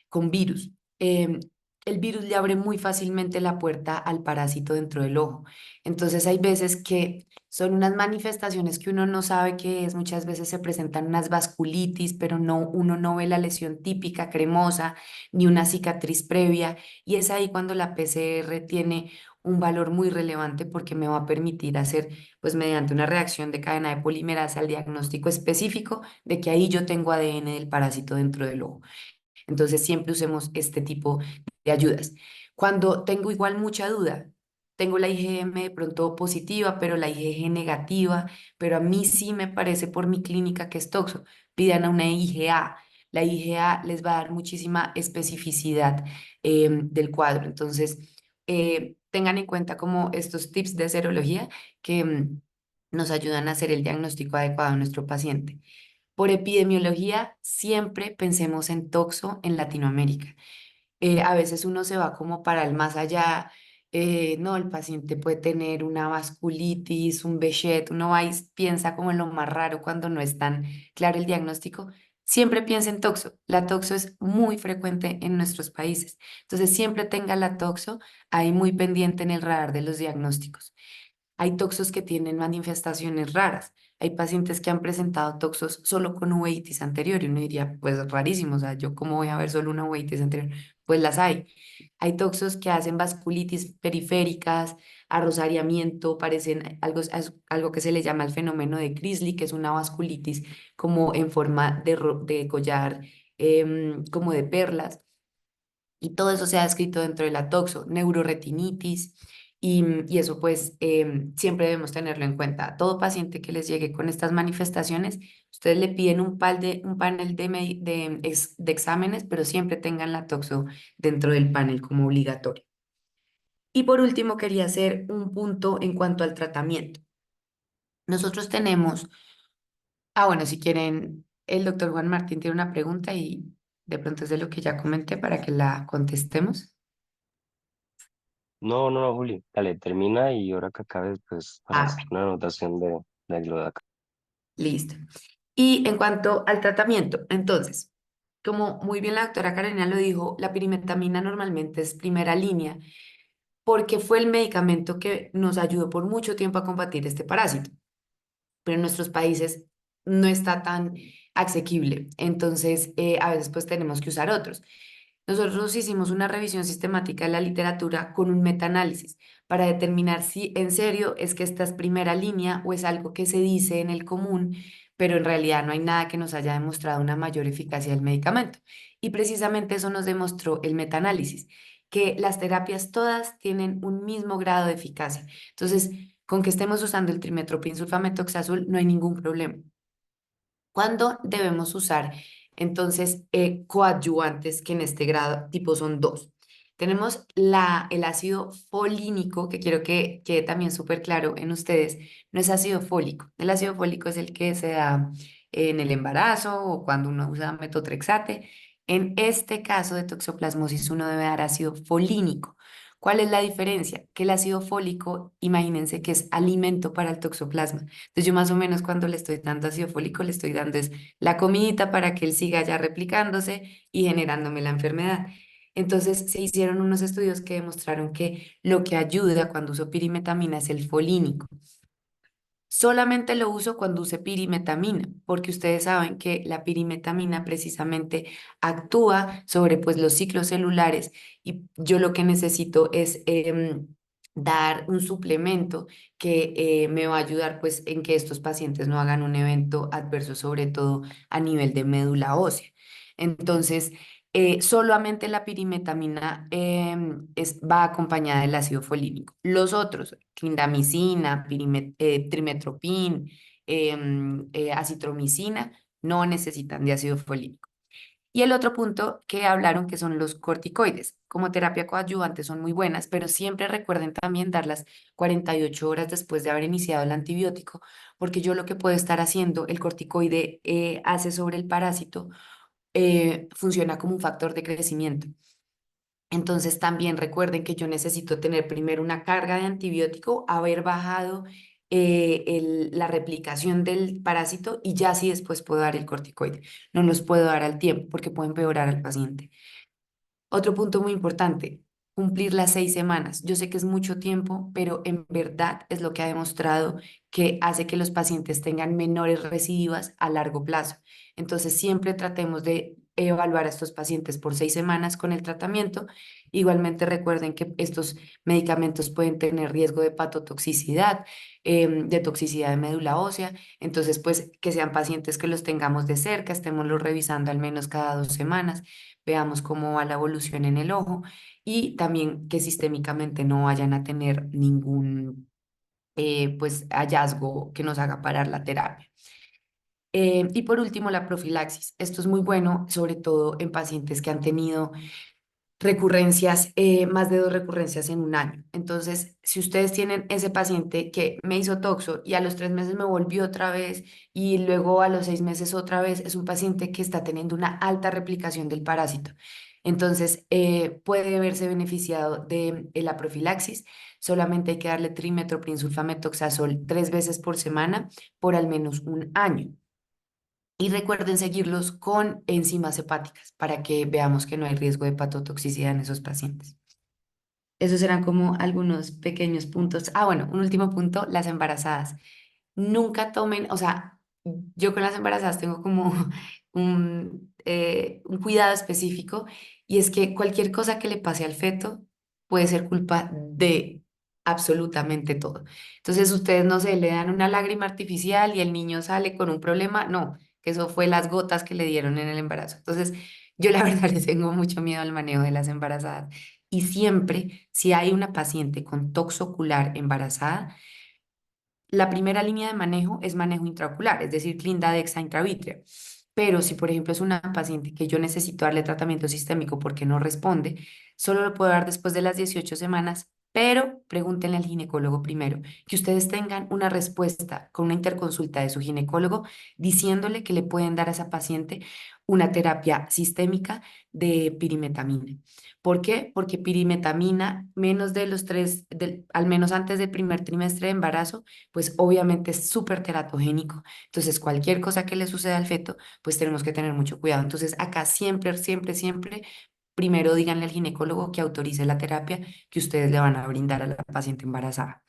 con virus. El virus le abre muy fácilmente la puerta al parásito dentro del ojo. Entonces hay veces que son unas manifestaciones que uno no sabe qué es. Muchas veces se presentan unas vasculitis, pero no, uno no ve la lesión típica cremosa ni una cicatriz previa. Y es ahí cuando la PCR tiene un valor muy relevante porque me va a permitir hacer, pues mediante una reacción de cadena de polimerasa, el diagnóstico específico de que ahí yo tengo ADN del parásito dentro del ojo. Entonces siempre usemos este tipo de ayudas. Cuando tengo igual mucha duda, tengo la IgM de pronto positiva, pero la IgG negativa, pero a mí sí me parece por mi clínica que es toxo, pidan a una IgA. La IgA les va a dar muchísima especificidad del cuadro. Entonces, tengan en cuenta como estos tips de serología que nos ayudan a hacer el diagnóstico adecuado a nuestro paciente. Por epidemiología, siempre pensemos en toxo en Latinoamérica. A veces uno se va como para el más allá, no, el paciente puede tener una vasculitis, un Behçet, uno va y piensa como en lo más raro cuando no es tan claro el diagnóstico. Siempre piensa en toxo. La toxo es muy frecuente en nuestros países. Entonces, siempre tenga la toxo ahí muy pendiente en el radar de los diagnósticos. Hay toxos que tienen manifestaciones raras. Hay pacientes que han presentado toxos solo con uveitis anterior y uno diría, pues rarísimo, o sea, ¿yo cómo voy a ver solo una uveitis anterior? Pues las hay. Hay toxos que hacen vasculitis periféricas, arrosariamiento, parecen algo que se le llama el fenómeno de Grisly, que es una vasculitis como en forma de collar, como de perlas. Y todo eso se ha descrito dentro de la toxo, neuroretinitis, y eso pues siempre debemos tenerlo en cuenta. A todo paciente que les llegue con estas manifestaciones, ustedes le piden un panel de exámenes, pero siempre tengan la toxo dentro del panel como obligatorio. Y por último, quería hacer un punto en cuanto al tratamiento. Nosotros tenemos, bueno, si quieren, el doctor Juan Martín tiene una pregunta y de pronto es de lo que ya comenté para que la contestemos. No, no, no, Juli, dale, termina y ahora que acabes, pues, para Ah, hacer una anotación de lo de acá. listo. Y en cuanto al tratamiento, entonces, como muy bien la doctora Carolina lo dijo, la pirimetamina normalmente es primera línea porque fue el medicamento que nos ayudó por mucho tiempo a combatir este parásito, pero en nuestros países no está tan asequible. Entonces, a veces pues tenemos que usar otros. Nosotros hicimos una revisión sistemática de la literatura con un metaanálisis para determinar si en serio es que esta es primera línea o es algo que se dice en el común, pero en realidad no hay nada que nos haya demostrado una mayor eficacia del medicamento. Y precisamente eso nos demostró el metaanálisis, que las terapias todas tienen un mismo grado de eficacia. Entonces, con que estemos usando el trimestoprim sulfametoxazol no hay ningún problema. ¿Cuándo debemos usar entonces coadyuvantes que en este grado tipo son dos? Tenemos el ácido folínico, que quiero que quede también súper claro en ustedes, no es ácido fólico. El ácido fólico es el que se da en el embarazo o cuando uno usa metotrexate. En este caso de toxoplasmosis uno debe dar ácido folínico. ¿Cuál es la diferencia? Que el ácido fólico, imagínense que es alimento para el toxoplasma. Entonces yo más o menos cuando le estoy dando ácido fólico le estoy dando es la comidita para que él siga ya replicándose y generándome la enfermedad. Entonces se hicieron unos estudios que demostraron que lo que ayuda cuando uso pirimetamina es el folínico. Solamente lo uso cuando use pirimetamina, porque ustedes saben que la pirimetamina precisamente actúa sobre pues, los ciclos celulares y yo lo que necesito es dar un suplemento que me va a ayudar pues, en que estos pacientes no hagan un evento adverso, sobre todo a nivel de médula ósea. Entonces, solamente la pirimetamina va acompañada del ácido folínico. Los otros, clindamicina, trimetoprim, acitromicina, no necesitan de ácido folínico. Y el otro punto que hablaron que son los corticoides. Como terapia coadyuvante son muy buenas, pero siempre recuerden también darlas 48 horas después de haber iniciado el antibiótico, porque yo lo que puedo estar haciendo, el corticoide hace sobre el parásito, funciona como un factor de crecimiento. Entonces también recuerden que yo necesito tener primero una carga de antibiótico, haber bajado la replicación del parásito y ya sí después puedo dar el corticoide. No los puedo dar al tiempo porque puede empeorar al paciente. Otro punto muy importante, cumplir las 6 semanas. Yo sé que es mucho tiempo, pero en verdad es lo que ha demostrado que hace que los pacientes tengan menores recidivas a largo plazo. Entonces, siempre tratemos de evaluar a estos pacientes por 6 semanas con el tratamiento. Igualmente recuerden que estos medicamentos pueden tener riesgo de hepatotoxicidad, de toxicidad de médula ósea. Entonces, pues que sean pacientes que los tengamos de cerca, estémoslos revisando al menos cada 2 semanas, veamos cómo va la evolución en el ojo y también que sistémicamente no vayan a tener ningún pues hallazgo que nos haga parar la terapia. Y por último, la profilaxis. Esto es muy bueno, sobre todo en pacientes que han tenido recurrencias, más de 2 recurrencias en un año. Entonces, si ustedes tienen ese paciente que me hizo toxo y a los 3 meses me volvió otra vez y luego a los 6 meses otra vez, es un paciente que está teniendo una alta replicación del parásito. Entonces, puede verse beneficiado de la profilaxis. Solamente hay que darle trimethoprim sulfamethoxazol 3 veces por semana por al menos un año. Y recuerden seguirlos con enzimas hepáticas para que veamos que no hay riesgo de hepatotoxicidad en esos pacientes. Esos eran como algunos pequeños puntos. Ah, bueno, un último punto, las embarazadas. Nunca tomen, o sea, yo con las embarazadas tengo como un cuidado específico y es que cualquier cosa que le pase al feto puede ser culpa de absolutamente todo. Entonces ustedes, no sé, le dan una lágrima artificial y el niño sale con un problema, no, que eso fue las gotas que le dieron en el embarazo. Entonces, yo la verdad les tengo mucho miedo al manejo de las embarazadas. Y siempre, si hay una paciente con toxo ocular embarazada, la primera línea de manejo es manejo intraocular, es decir, clindadexa intravítrea. Pero si, por ejemplo, es una paciente que yo necesito darle tratamiento sistémico porque no responde, solo lo puedo dar después de las 18 semanas, pero pregúntenle al ginecólogo primero, que ustedes tengan una respuesta con una interconsulta de su ginecólogo diciéndole que le pueden dar a esa paciente una terapia sistémica de pirimetamina. ¿Por qué? Porque pirimetamina, menos de los al menos antes del primer trimestre de embarazo, pues obviamente es súper teratogénico. Entonces, cualquier cosa que le suceda al feto, pues tenemos que tener mucho cuidado. Entonces, acá siempre, siempre, siempre, primero díganle al ginecólogo que autorice la terapia que ustedes le van a brindar a la paciente embarazada.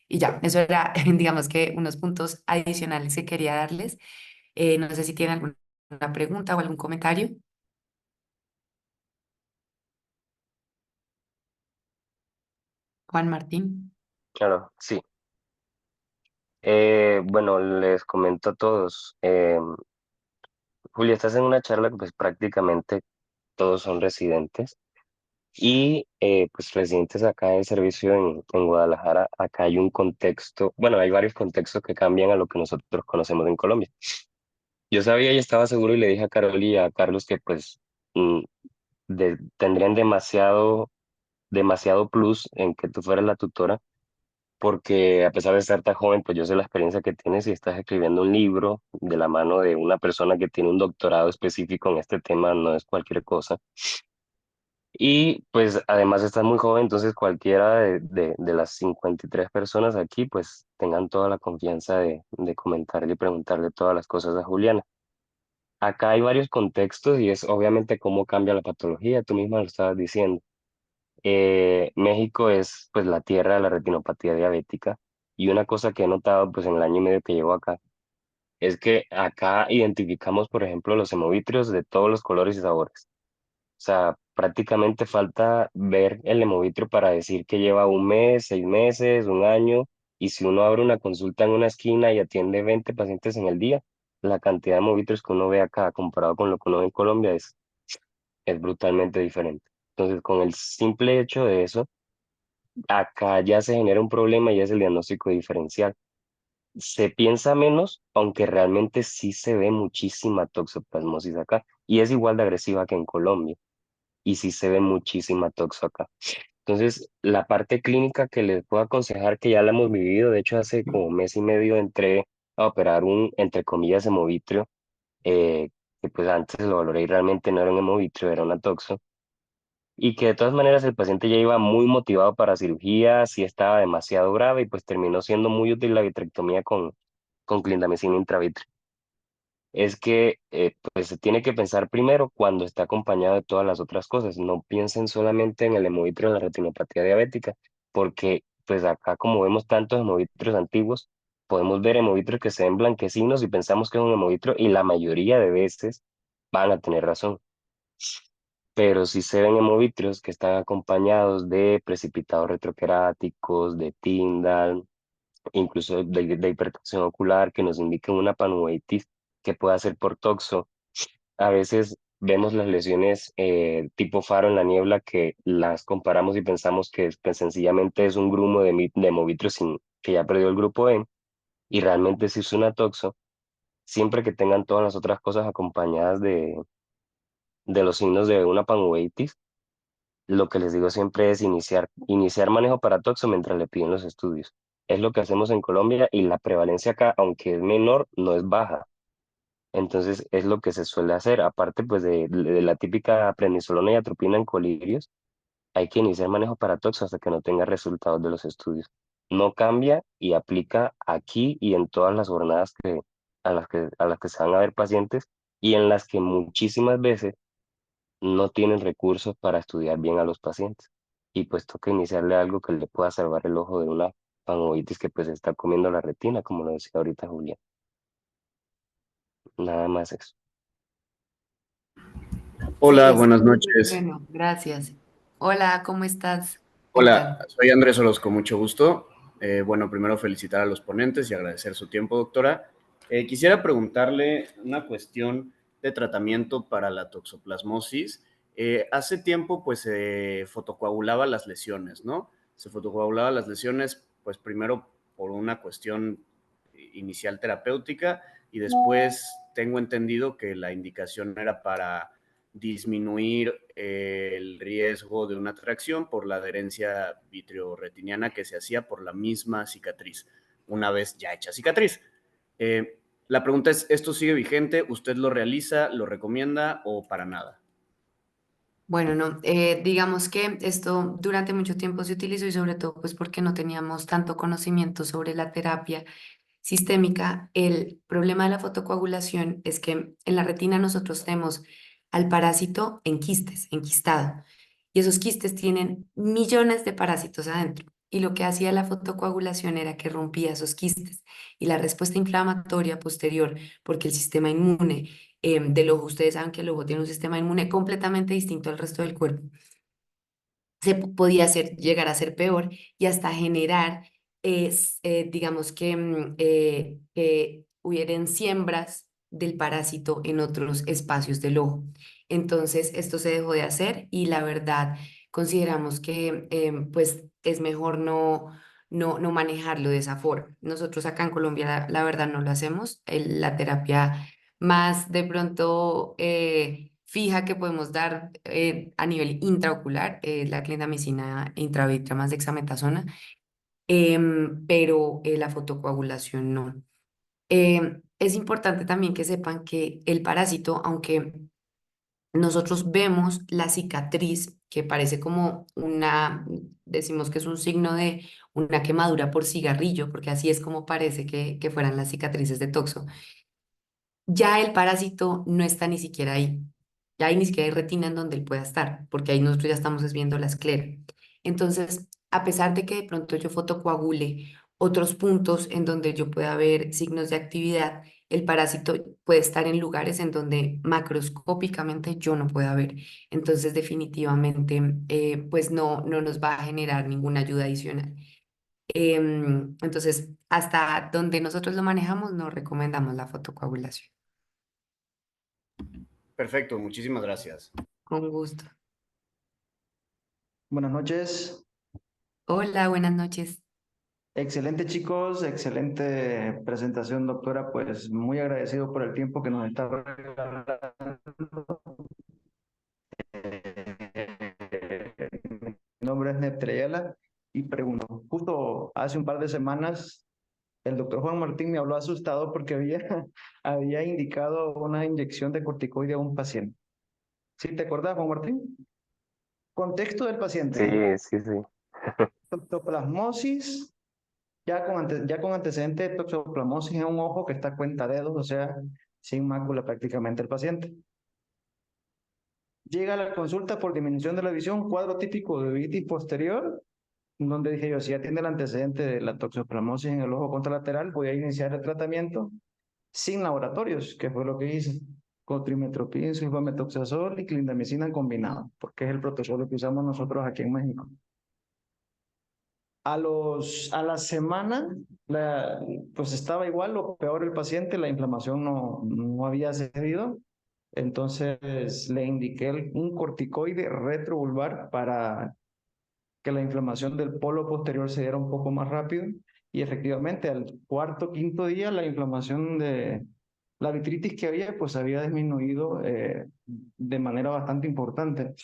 Y ya, eso era, digamos que unos puntos adicionales que quería darles. No sé si tienen alguna pregunta o algún comentario. Juan Martín. Claro, sí. Bueno, les comento a todos. Julia, estás en una charla que pues prácticamente todos son residentes y pues residentes acá de servicio en Guadalajara. Acá hay un contexto, bueno, hay varios contextos que cambian a lo que nosotros conocemos en Colombia. Yo sabía y estaba seguro y le dije a Carol y a Carlos que pues mm, tendrían demasiado plus en que tú fueras la tutora, porque a pesar de ser tan joven, pues yo sé la experiencia que tienes y estás escribiendo un libro de la mano de una persona que tiene un doctorado específico en este tema, no es cualquier cosa. Y pues además estás muy joven, entonces cualquiera de las 53 personas aquí, pues tengan toda la confianza de comentarle y preguntarle todas las cosas a Juliana. Acá hay varios contextos y es obviamente cómo cambia la patología, tú misma lo estabas diciendo. México es pues la tierra de la retinopatía diabética y una cosa que he notado pues en el año y medio que llevo acá es que acá identificamos por ejemplo los hemovitrios de todos los colores y sabores. O sea, prácticamente falta ver el hemovitrio para decir que lleva un mes, 6 meses, un año, y si uno abre una consulta en una esquina y atiende 20 pacientes en el día, la cantidad de hemovitrios que uno ve acá comparado con lo que uno ve en Colombia es brutalmente diferente. Entonces, con el simple hecho de eso, acá ya se genera un problema y es el diagnóstico diferencial. Se piensa menos, aunque realmente sí se ve muchísima toxoplasmosis acá. y es igual de agresiva que en Colombia, y sí se ve muchísima toxo acá. Entonces, la parte clínica que les puedo aconsejar, que ya la hemos vivido, de hecho hace como mes y medio entré a operar un, entre comillas, hemovitrio, eh, que pues antes lo valoré y realmente no era un hemovitrio, era una toxo, y que de todas maneras el paciente ya iba muy motivado para cirugía, sí estaba demasiado grave y pues terminó siendo muy útil la vitrectomía con clindamicina intravítrea. Es que pues se tiene que pensar primero cuando está acompañado de todas las otras cosas. No piensen solamente en el hemovitrio en la retinopatía diabética, porque pues acá como vemos tantos hemovitrios antiguos, podemos ver hemovitrios que se ven blanquecinos y pensamos que es un hemovitrio y la mayoría de veces van a tener razón. Pero si se ven hemovitrios que están acompañados de precipitados retroqueráticos, de Tyndall, incluso de hipertensión ocular que nos indiquen una panuvitis que pueda ser por toxo. A veces vemos las lesiones tipo faro en la niebla que las comparamos y pensamos que pues, sencillamente es un grumo de hemovitrio sin, que ya perdió el grupo E y realmente si es una toxo, siempre que tengan todas las otras cosas acompañadas de los signos de una panuvitis, lo que les digo siempre es iniciar manejo para toxo mientras le piden los estudios. Es lo que hacemos en Colombia y la prevalencia acá, aunque es menor, no es baja. Entonces es lo que se suele hacer. Aparte pues de la típica prednisolona y atropina en colirios, hay que iniciar manejo para toxo hasta que no tenga resultados de los estudios. No cambia y aplica aquí y en todas las jornadas a las que se van a ver pacientes y en las que muchísimas veces no tienen recursos para estudiar bien a los pacientes. Y pues toca iniciarle algo que le pueda salvar el ojo de una pangovitis que pues está comiendo la retina, como lo decía ahorita Julián. Nada más eso. Sí, Hola, es buenas súper noches. bueno, gracias. Hola, ¿cómo estás? ¿Qué Hola, tal? soy Andrés Orozco, mucho gusto. Bueno, primero felicitar a los ponentes y agradecer su tiempo, doctora. Quisiera preguntarle una cuestión de tratamiento para la toxoplasmosis. Hace tiempo, pues, se fotocoagulaba las lesiones, ¿no? Se fotocoagulaba las lesiones, pues, primero por una cuestión inicial terapéutica y después tengo entendido que la indicación era para disminuir el riesgo de una tracción por la adherencia vitreoretiniana que se hacía por la misma cicatriz, una vez ya hecha cicatriz. La pregunta es, ¿esto sigue vigente? ¿Usted lo realiza, lo recomienda o para nada? Bueno, no, digamos que esto durante mucho tiempo se utilizó y sobre todo pues porque no teníamos tanto conocimiento sobre la terapia sistémica. El problema de la fotocoagulación es que en la retina nosotros tenemos al parásito en quistes, enquistado, y esos quistes tienen millones de parásitos adentro. Y lo que hacía la fotocoagulación era que rompía esos quistes y la respuesta inflamatoria posterior, porque el sistema inmune del ojo, ustedes saben que el ojo tiene un sistema inmune completamente distinto al resto del cuerpo, podía llegar a ser peor y hasta generar, digamos que hubieran siembras del parásito en otros espacios del ojo. Entonces, esto se dejó de hacer y la verdad consideramos que pues es mejor no manejarlo de esa forma. Nosotros acá en Colombia, la verdad, no lo hacemos. La terapia más de pronto fija que podemos dar a nivel intraocular, la clindamicina intravítrea más dexametasona, pero la fotocoagulación no. Es importante también que sepan que el parásito, aunque nosotros vemos la cicatriz, que parece como decimos que es un signo de una quemadura por cigarrillo, porque así es como parece que fueran las cicatrices de toxo, ya el parásito no está ni siquiera ahí. Ya ahí ni siquiera hay retina en donde él pueda estar, porque ahí nosotros ya estamos es viendo la esclera. Entonces, a pesar de que de pronto yo fotocoagule otros puntos en donde yo pueda ver signos de actividad, el parásito puede estar en lugares en donde macroscópicamente yo no pueda ver. Entonces, definitivamente, pues no nos va a generar ninguna ayuda adicional. Entonces, hasta donde nosotros lo manejamos, no recomendamos la fotocoagulación. Perfecto, muchísimas gracias. Con gusto. Buenas noches. Hola, buenas noches. Excelente chicos, excelente presentación doctora, pues muy agradecido por el tiempo que nos está regalando Mi nombre es Neptreyela y pregunto, justo hace un par de semanas el doctor Juan Martín me habló asustado porque había indicado una inyección de corticoide a un paciente. ¿Sí te acordás, Juan Martín? Contexto del Sí, paciente. sí, sí. Toxoplasmosis, ya con antecedente de toxoplasmosis en un ojo que está a cuenta dedos, o sea, sin mácula prácticamente el paciente. Llega a la consulta por disminución de la visión, cuadro típico de uveitis posterior, donde dije yo, si ya tiene el antecedente de la toxoplasmosis en el ojo contralateral, voy a iniciar el tratamiento sin laboratorios, que fue lo que hice, con trimetoprim, sulfamethoxazol y clindamicina combinado, porque es el protocolo que usamos nosotros aquí en México. A la semana, pues estaba igual o peor el paciente, la inflamación no había cedido, entonces le indiqué un corticoide retrovulvar para que la inflamación del polo posterior se diera un poco más rápido y efectivamente al cuarto, quinto día la inflamación de la vitritis que había pues había disminuido de manera bastante importante.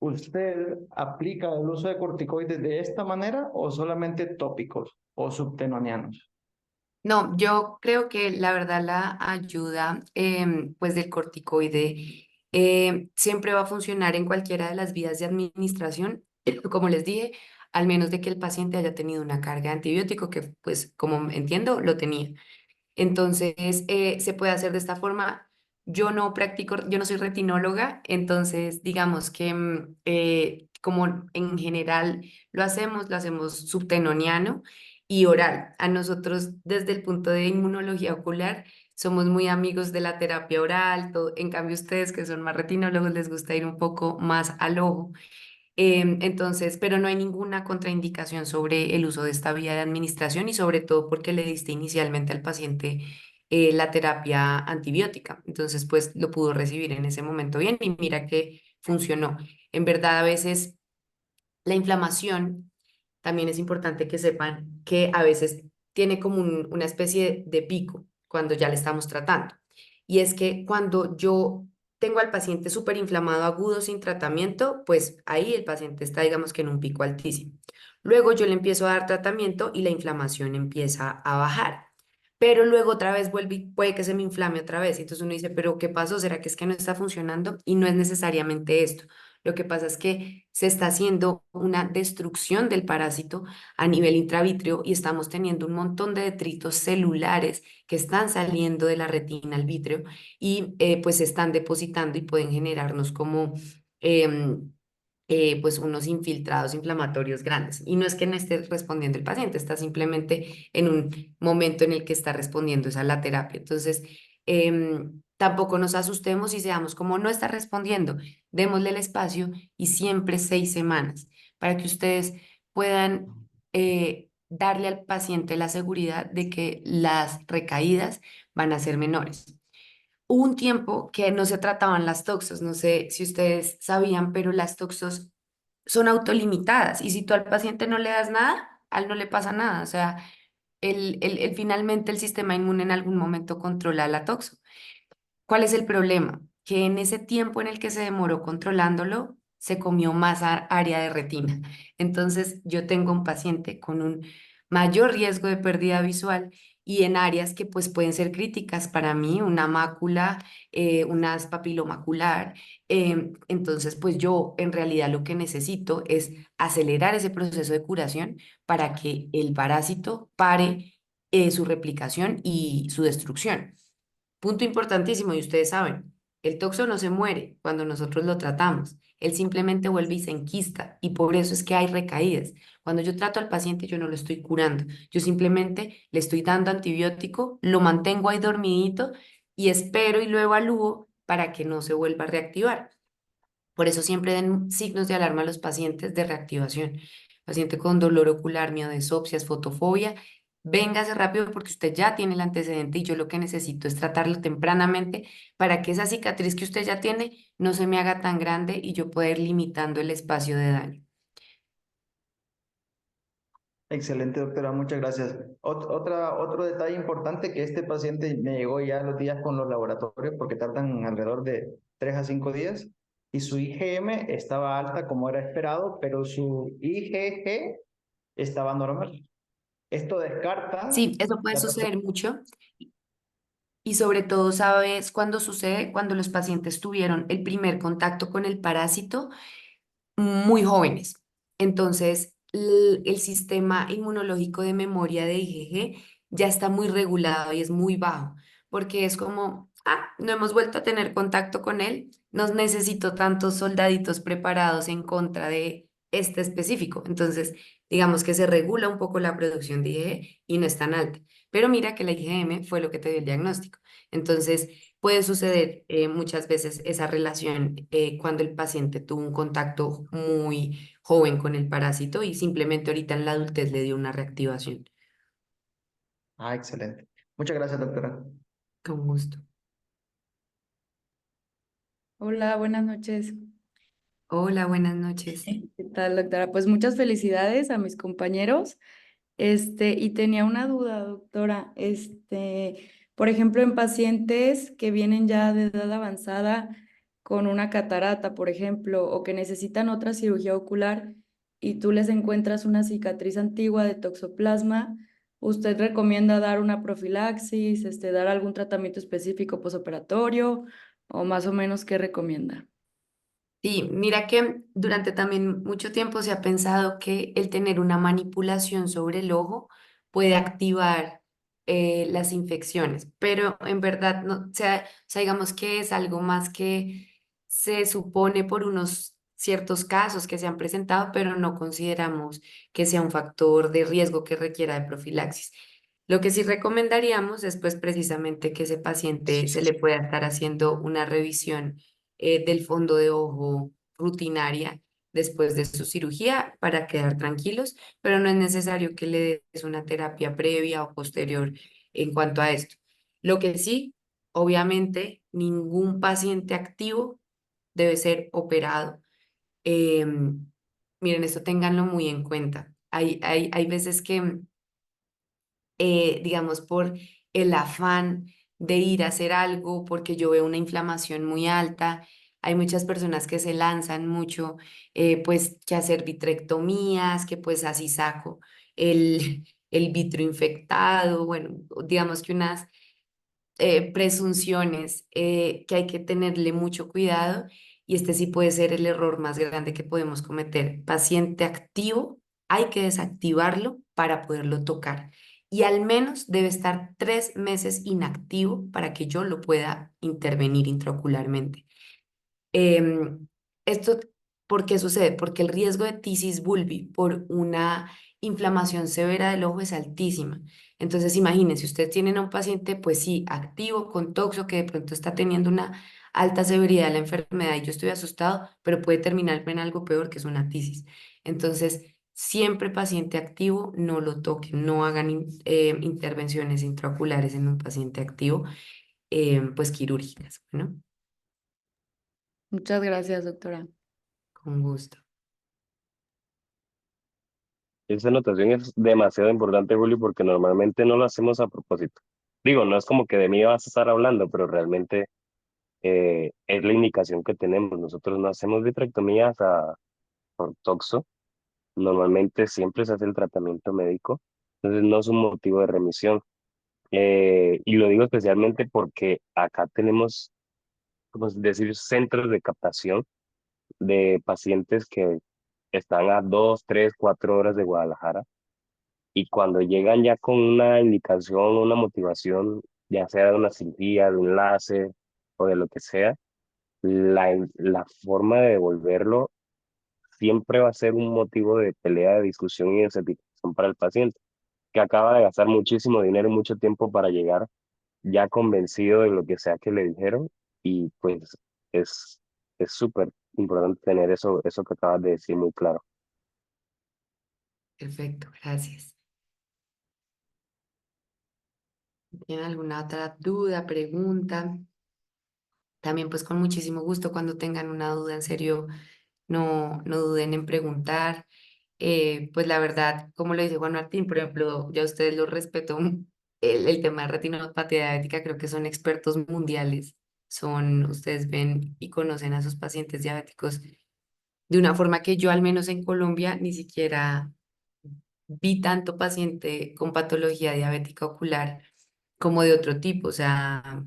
¿Usted aplica el uso de corticoides de esta manera o solamente tópicos o subtenonianos? No, yo creo que la verdad la ayuda pues del corticoide siempre va a funcionar en cualquiera de las vías de administración, como les dije, al menos de que el paciente haya tenido una carga de antibiótico que pues como entiendo lo tenía. Entonces, se puede hacer de esta forma. Yo no practico, yo no soy retinóloga, entonces digamos que como en general lo hacemos subtenoniano y oral. A nosotros, desde el punto de inmunología ocular, somos muy amigos de la terapia oral, en cambio ustedes que son más retinólogos les gusta ir un poco más al ojo. Entonces, pero no hay ninguna contraindicación sobre el uso de esta vía de administración y sobre todo porque le diste inicialmente al paciente la terapia antibiótica. Entonces, pues lo pudo recibir en ese momento bien y mira que funcionó. En verdad, a veces la inflamación, también es importante que sepan que a veces tiene como una especie de pico cuando ya le estamos tratando. Y es que cuando yo tengo al paciente súper inflamado agudo sin tratamiento, pues ahí el paciente está, digamos que en un pico altísimo. Luego yo le empiezo a dar tratamiento y la inflamación empieza a bajar. Pero luego otra vez vuelve y puede que se me inflame otra vez. Entonces uno dice, ¿pero qué pasó? ¿Será que es que no está funcionando? Y no es necesariamente esto. Lo que pasa es que se está haciendo una destrucción del parásito a nivel intravítreo y estamos teniendo un montón de detritos celulares que están saliendo de la retina al vítreo y pues se están depositando y pueden generarnos como em, pues unos infiltrados inflamatorios grandes. Y no es que no esté respondiendo el paciente, está simplemente en un momento en el que está respondiendo esa la terapia. Entonces, tampoco nos asustemos y seamos como no está respondiendo, démosle el espacio y siempre 6 semanas para que ustedes puedan darle al paciente la seguridad de que las recaídas van a ser menores. Hubo un tiempo que no se trataban las toxos, no sé si ustedes sabían, pero las toxos son autolimitadas y si tú al paciente no le das nada, a él no le pasa nada. O sea, finalmente el sistema inmune en algún momento controla la toxo. ¿Cuál es el problema? Que en ese tiempo en el que se demoró controlándolo, se comió más área de retina. Entonces, yo tengo un paciente con un mayor riesgo de pérdida visual y en áreas que pues pueden ser críticas para mí, una mácula, una papilomacular. Entonces, pues yo en realidad lo que necesito es acelerar ese proceso de curación para que el parásito pare su replicación y su destrucción. Punto importantísimo, y ustedes saben, el toxo no se muere cuando nosotros lo tratamos, él simplemente vuelve y se enquista, y por eso es que hay recaídas. Cuando yo trato al paciente, yo no lo estoy curando, yo simplemente le estoy dando antibiótico, lo mantengo ahí dormidito y espero y lo evalúo para que no se vuelva a reactivar. Por eso siempre den signos de alarma a los pacientes de reactivación. Paciente con dolor ocular, miodesopsias, fotofobia, véngase rápido porque usted ya tiene el antecedente y yo lo que necesito es tratarlo tempranamente para que esa cicatriz que usted ya tiene no se me haga tan grande y yo pueda ir limitando el espacio de daño. Excelente, doctora, muchas gracias. Otro detalle importante que este paciente me llegó ya a los días con los laboratorios porque tardan alrededor de 3 a 5 días y su IgM estaba alta como era esperado, pero su IgG estaba normal. Esto descarta Sí, eso puede la toxoplasmosis. suceder mucho y sobre todo, ¿sabes cuándo sucede? Cuando los pacientes tuvieron el primer contacto con el parásito muy jóvenes. Entonces, el sistema inmunológico de memoria de IgG ya está muy regulado y es muy bajo, porque es como, no hemos vuelto a tener contacto con él, nos necesito tantos soldaditos preparados en contra de este específico. Entonces, digamos que se regula un poco la producción de IgG y no es tan alta. Pero mira que la IgM fue lo que te dio el diagnóstico. Entonces, puede suceder muchas veces esa relación cuando el paciente tuvo un contacto muy joven con el parásito y simplemente ahorita en la adultez le dio una reactivación. Ah, excelente. Muchas gracias, doctora. Con gusto. Hola, buenas noches. Hola, buenas noches. ¿Qué tal, doctora? Pues muchas felicidades a mis compañeros. Y tenía una duda, doctora. Por ejemplo, en pacientes que vienen ya de edad avanzada con una catarata, por ejemplo, o que necesitan otra cirugía ocular y tú les encuentras una cicatriz antigua de toxoplasma, ¿usted recomienda dar una profilaxis, dar algún tratamiento específico posoperatorio o más o menos qué recomienda? Sí, mira que durante también mucho tiempo se ha pensado que el tener una manipulación sobre el ojo puede activar las infecciones, pero en verdad no, o sea, digamos que es algo más que se supone por unos ciertos casos que se han presentado, pero no consideramos que sea un factor de riesgo que requiera de profilaxis. Lo que sí recomendaríamos es pues precisamente que ese paciente se le pueda estar haciendo una revisión del fondo de ojo rutinaria después de su cirugía para quedar tranquilos, pero no es necesario que le des una terapia previa o posterior en cuanto a esto. Lo que sí, obviamente, ningún paciente activo debe ser operado. Miren, esto ténganlo muy en cuenta. Hay veces que digamos, por el afán de ir a hacer algo, porque yo veo una inflamación muy alta. Hay muchas personas que se lanzan mucho, pues, que hacer vitrectomías, que pues así saco el vitro infectado, bueno, digamos que unas presunciones que hay que tenerle mucho cuidado y este sí puede ser el error más grande que podemos cometer. Paciente activo, hay que desactivarlo para poderlo tocar y al menos debe estar 3 meses inactivo para que yo lo pueda intervenir intraocularmente. Em, esto, ¿por qué sucede? Porque el riesgo de tisis bulbi por una inflamación severa del ojo es altísima. Entonces, imagínense, ustedes tienen a un paciente, pues sí, activo, con toxo, que de pronto está teniendo una alta severidad de la enfermedad y yo estoy asustado, pero puede terminar en algo peor que es una tisis. Entonces, siempre paciente activo, no lo toquen, no hagan intervenciones intraoculares en un paciente activo, pues quirúrgicas, ¿no? Muchas gracias, doctora. Con gusto. Esa anotación es demasiado importante, Julio, porque normalmente no lo hacemos a propósito. Digo, no es como que de mí vas a estar hablando, pero realmente es la indicación que tenemos. Nosotros no hacemos vitrectomías por toxo. Normalmente siempre se hace el tratamiento médico, entonces no es un motivo de remisión. Y lo digo especialmente porque acá tenemos, como decir, centros de captación de pacientes que están a 2, 3, 4 horas de Guadalajara y cuando llegan ya con una indicación, una motivación, ya sea de una cirugía, de un láser o de lo que sea, la forma de devolverlo siempre va a ser un motivo de pelea, de discusión y de satisfacción para el paciente, que acaba de gastar muchísimo dinero y mucho tiempo para llegar ya convencido de lo que sea que le dijeron y pues es es súper importante tener eso que acabas de decir muy claro. Perfecto, gracias. ¿Tienen alguna otra duda, pregunta? También pues con muchísimo gusto cuando tengan una duda en serio, no duden en preguntar. pues la verdad, como lo dice Juan Martín, por ejemplo, yo a ustedes los respeto, el tema de retinopatía diabética, creo que son expertos mundiales, ustedes ven y conocen a sus pacientes diabéticos de una forma que yo al menos en Colombia ni siquiera vi tanto paciente con patología diabética ocular como de otro tipo, o sea,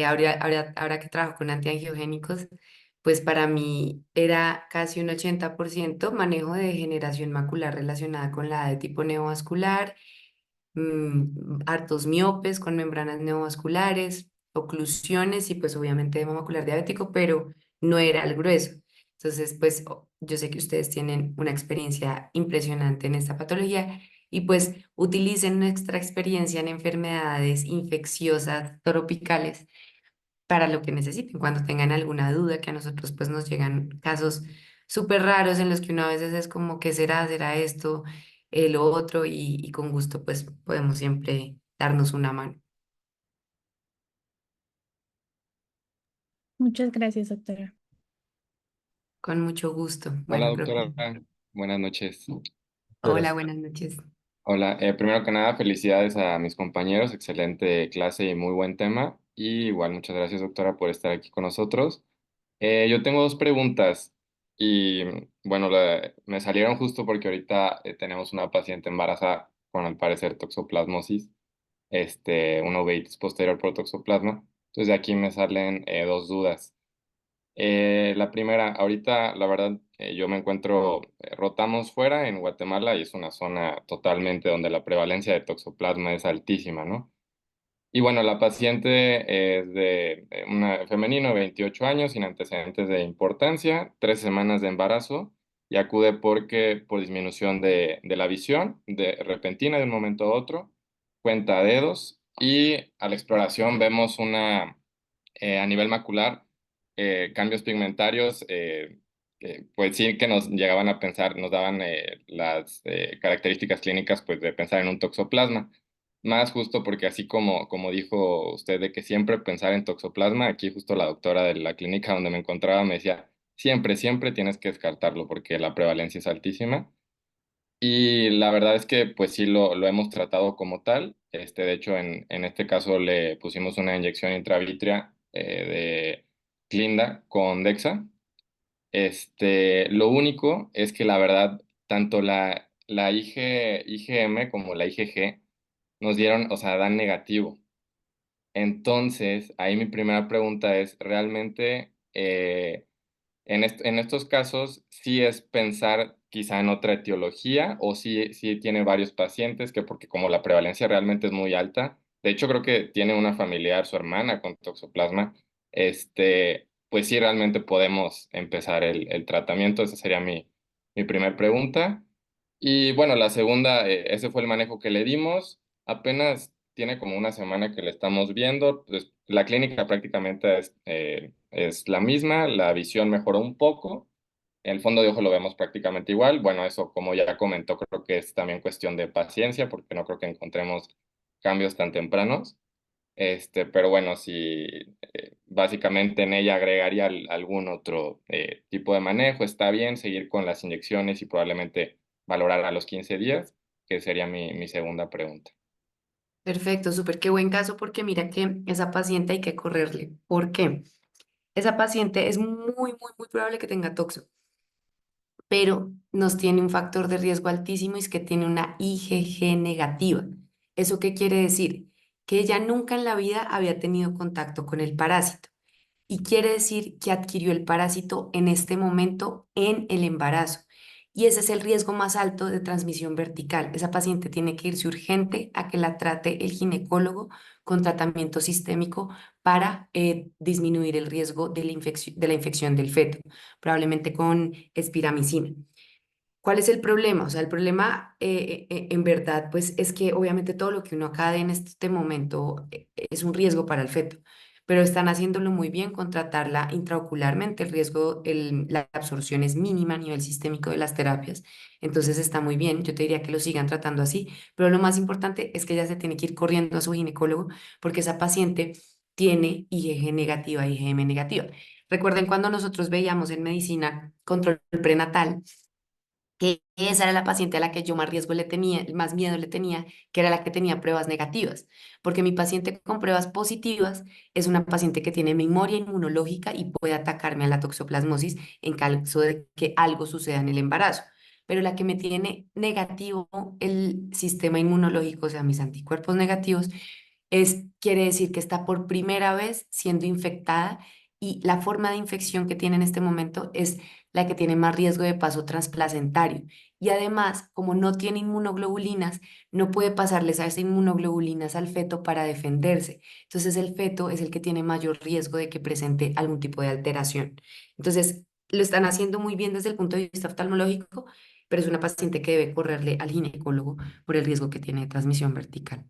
ahora que trabajo con antiangiogénicos, pues para mí era casi un 80% manejo de degeneración macular relacionada con la de tipo neovascular, hartos miopes con membranas neovasculares, oclusiones y pues obviamente edema macular diabético, pero no era el grueso. Entonces, pues yo sé que ustedes tienen una experiencia impresionante en esta patología y pues utilicen nuestra experiencia en enfermedades infecciosas tropicales para lo que necesiten, cuando tengan alguna duda, que a nosotros pues nos llegan casos súper raros en los que uno a veces es como, ¿qué será? ¿Será esto? Lo otro, y con gusto pues podemos siempre darnos una mano. Muchas gracias, doctora. Con mucho gusto. Hola Bueno, creo que... doctora, buenas noches. Hola, buenas noches. Hola, primero que nada, felicidades a mis compañeros, excelente clase y muy buen tema. Y igual, muchas gracias doctora por estar aquí con nosotros. Yo tengo dos preguntas y bueno, me salieron justo porque ahorita tenemos una paciente embarazada con al parecer toxoplasmosis, una uveitis posterior por toxoplasma. Entonces de aquí me salen dos dudas. La primera, ahorita la verdad, yo me encuentro, rotamos fuera en Guatemala y es una zona totalmente donde la prevalencia de toxoplasma es altísima, ¿no? Y bueno, la paciente es de una femenino, 28 años, sin antecedentes de importancia, 3 semanas de embarazo y acude porque por disminución de la visión, de repentina de un momento a otro, cuenta dedos y a la exploración vemos a nivel macular, cambios pigmentarios, pues sí que nos llegaban a pensar, nos daban las características clínicas pues de pensar en un toxoplasma. Más justo porque así como dijo usted de que siempre pensar en toxoplasma, aquí justo la doctora de la clínica donde me encontraba me decía, siempre, siempre tienes que descartarlo porque la prevalencia es altísima. Y la verdad es que pues sí lo hemos tratado como tal. De hecho, en este caso le pusimos una inyección intravítrea de Clinda con Dexa. Lo único es que la verdad, tanto la IgM como la IgG nos dieron, o sea, dan negativo. Entonces, ahí mi primera pregunta es, ¿realmente en estos casos sí es pensar quizá en otra etiología o sí tiene varios pacientes que porque como la prevalencia realmente es muy alta, de hecho creo que tiene una familiar, su hermana con toxoplasma, pues sí realmente podemos empezar el tratamiento? Esa sería mi primera pregunta. Y bueno, la segunda, ese fue el manejo que le dimos. Apenas tiene como una semana que le estamos viendo. Pues, la clínica prácticamente es la misma, la visión mejoró un poco, el fondo de ojo lo vemos prácticamente igual. Bueno, eso como ya comentó, creo que es también cuestión de paciencia, porque no creo que encontremos cambios tan tempranos. Pero bueno, si básicamente en ella agregaría algún otro tipo de manejo, está bien seguir con las inyecciones y probablemente valorar a los 15 días, que sería mi segunda pregunta. Perfecto, súper, qué buen caso porque mira que esa paciente hay que correrle. ¿Por qué? Esa paciente es muy probable que tenga toxo, pero nos tiene un factor de riesgo altísimo y es que tiene una IgG negativa. ¿Eso qué quiere decir? Que ella nunca en la vida había tenido contacto con el parásito y quiere decir que adquirió el parásito en este momento en el embarazo. Y ese es el riesgo más alto de transmisión vertical. Esa paciente tiene que irse urgente a que la trate el ginecólogo con tratamiento sistémico para disminuir el riesgo de la infección del feto, probablemente con espiramicina. ¿Cuál es el problema? O sea, el problema en verdad, pues es que obviamente todo lo que uno acá dé en este momento es un riesgo para el feto, pero están haciéndolo muy bien con tratarla intraocularmente. El riesgo, la absorción es mínima a nivel sistémico de las terapias, entonces está muy bien. Yo te diría que lo sigan tratando así, pero lo más importante es que ella se tiene que ir corriendo a su ginecólogo porque esa paciente tiene IgG negativa, IgM negativa. Recuerden cuando nosotros veíamos en medicina control prenatal, que esa era la paciente a la que yo más riesgo le tenía, más miedo le tenía, que era la que tenía pruebas negativas, porque mi paciente con pruebas positivas es una paciente que tiene memoria inmunológica y puede atacarme a la toxoplasmosis en caso de que algo suceda en el embarazo. Pero la que me tiene negativo el sistema inmunológico, o sea, mis anticuerpos negativos, quiere decir que está por primera vez siendo infectada y la forma de infección que tiene en este momento es la que tiene más riesgo de paso transplacentario. Y además, como no tiene inmunoglobulinas, no puede pasarles a esas inmunoglobulinas al feto para defenderse. Entonces, el feto es el que tiene mayor riesgo de que presente algún tipo de alteración. Entonces, lo están haciendo muy bien desde el punto de vista oftalmológico, pero es una paciente que debe correrle al ginecólogo por el riesgo que tiene de transmisión vertical.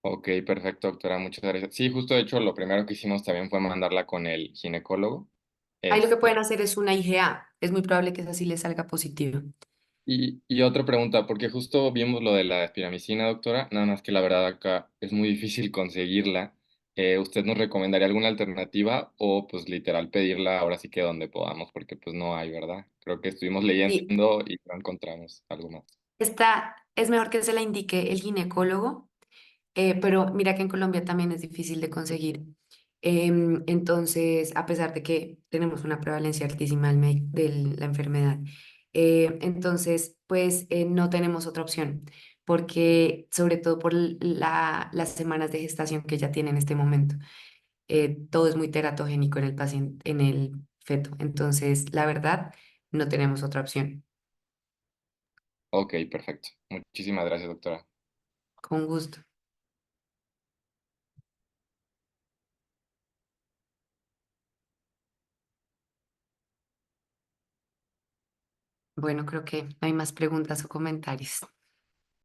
Ok, perfecto, doctora, muchas gracias. Sí, justo de hecho, lo primero que hicimos también fue mandarla con el ginecólogo. Ahí lo que Este, pueden hacer es una IgA. Es muy probable que esa sí le salga positiva. y otra pregunta, porque justo vimos lo de la espiramicina, doctora, nada más que la verdad acá es muy difícil conseguirla. ¿Usted nos recomendaría alguna alternativa o pues literal pedirla ahora sí que donde podamos, porque pues no hay, ¿verdad? Creo que estuvimos Sí, leyendo y no encontramos algo más. esta es mejor que se la indique el ginecólogo, pero mira que en Colombia también es difícil de conseguir. Entonces, a pesar de que tenemos una prevalencia altísima de la enfermedad, entonces, pues no tenemos otra opción, porque sobre todo por las semanas de gestación que ella tiene en este momento, todo es muy teratogénico en el paciente, en el feto. Entonces, la verdad, no tenemos otra opción. Ok, perfecto. Muchísimas gracias, doctora. Con gusto. Bueno, creo que no hay más preguntas o comentarios.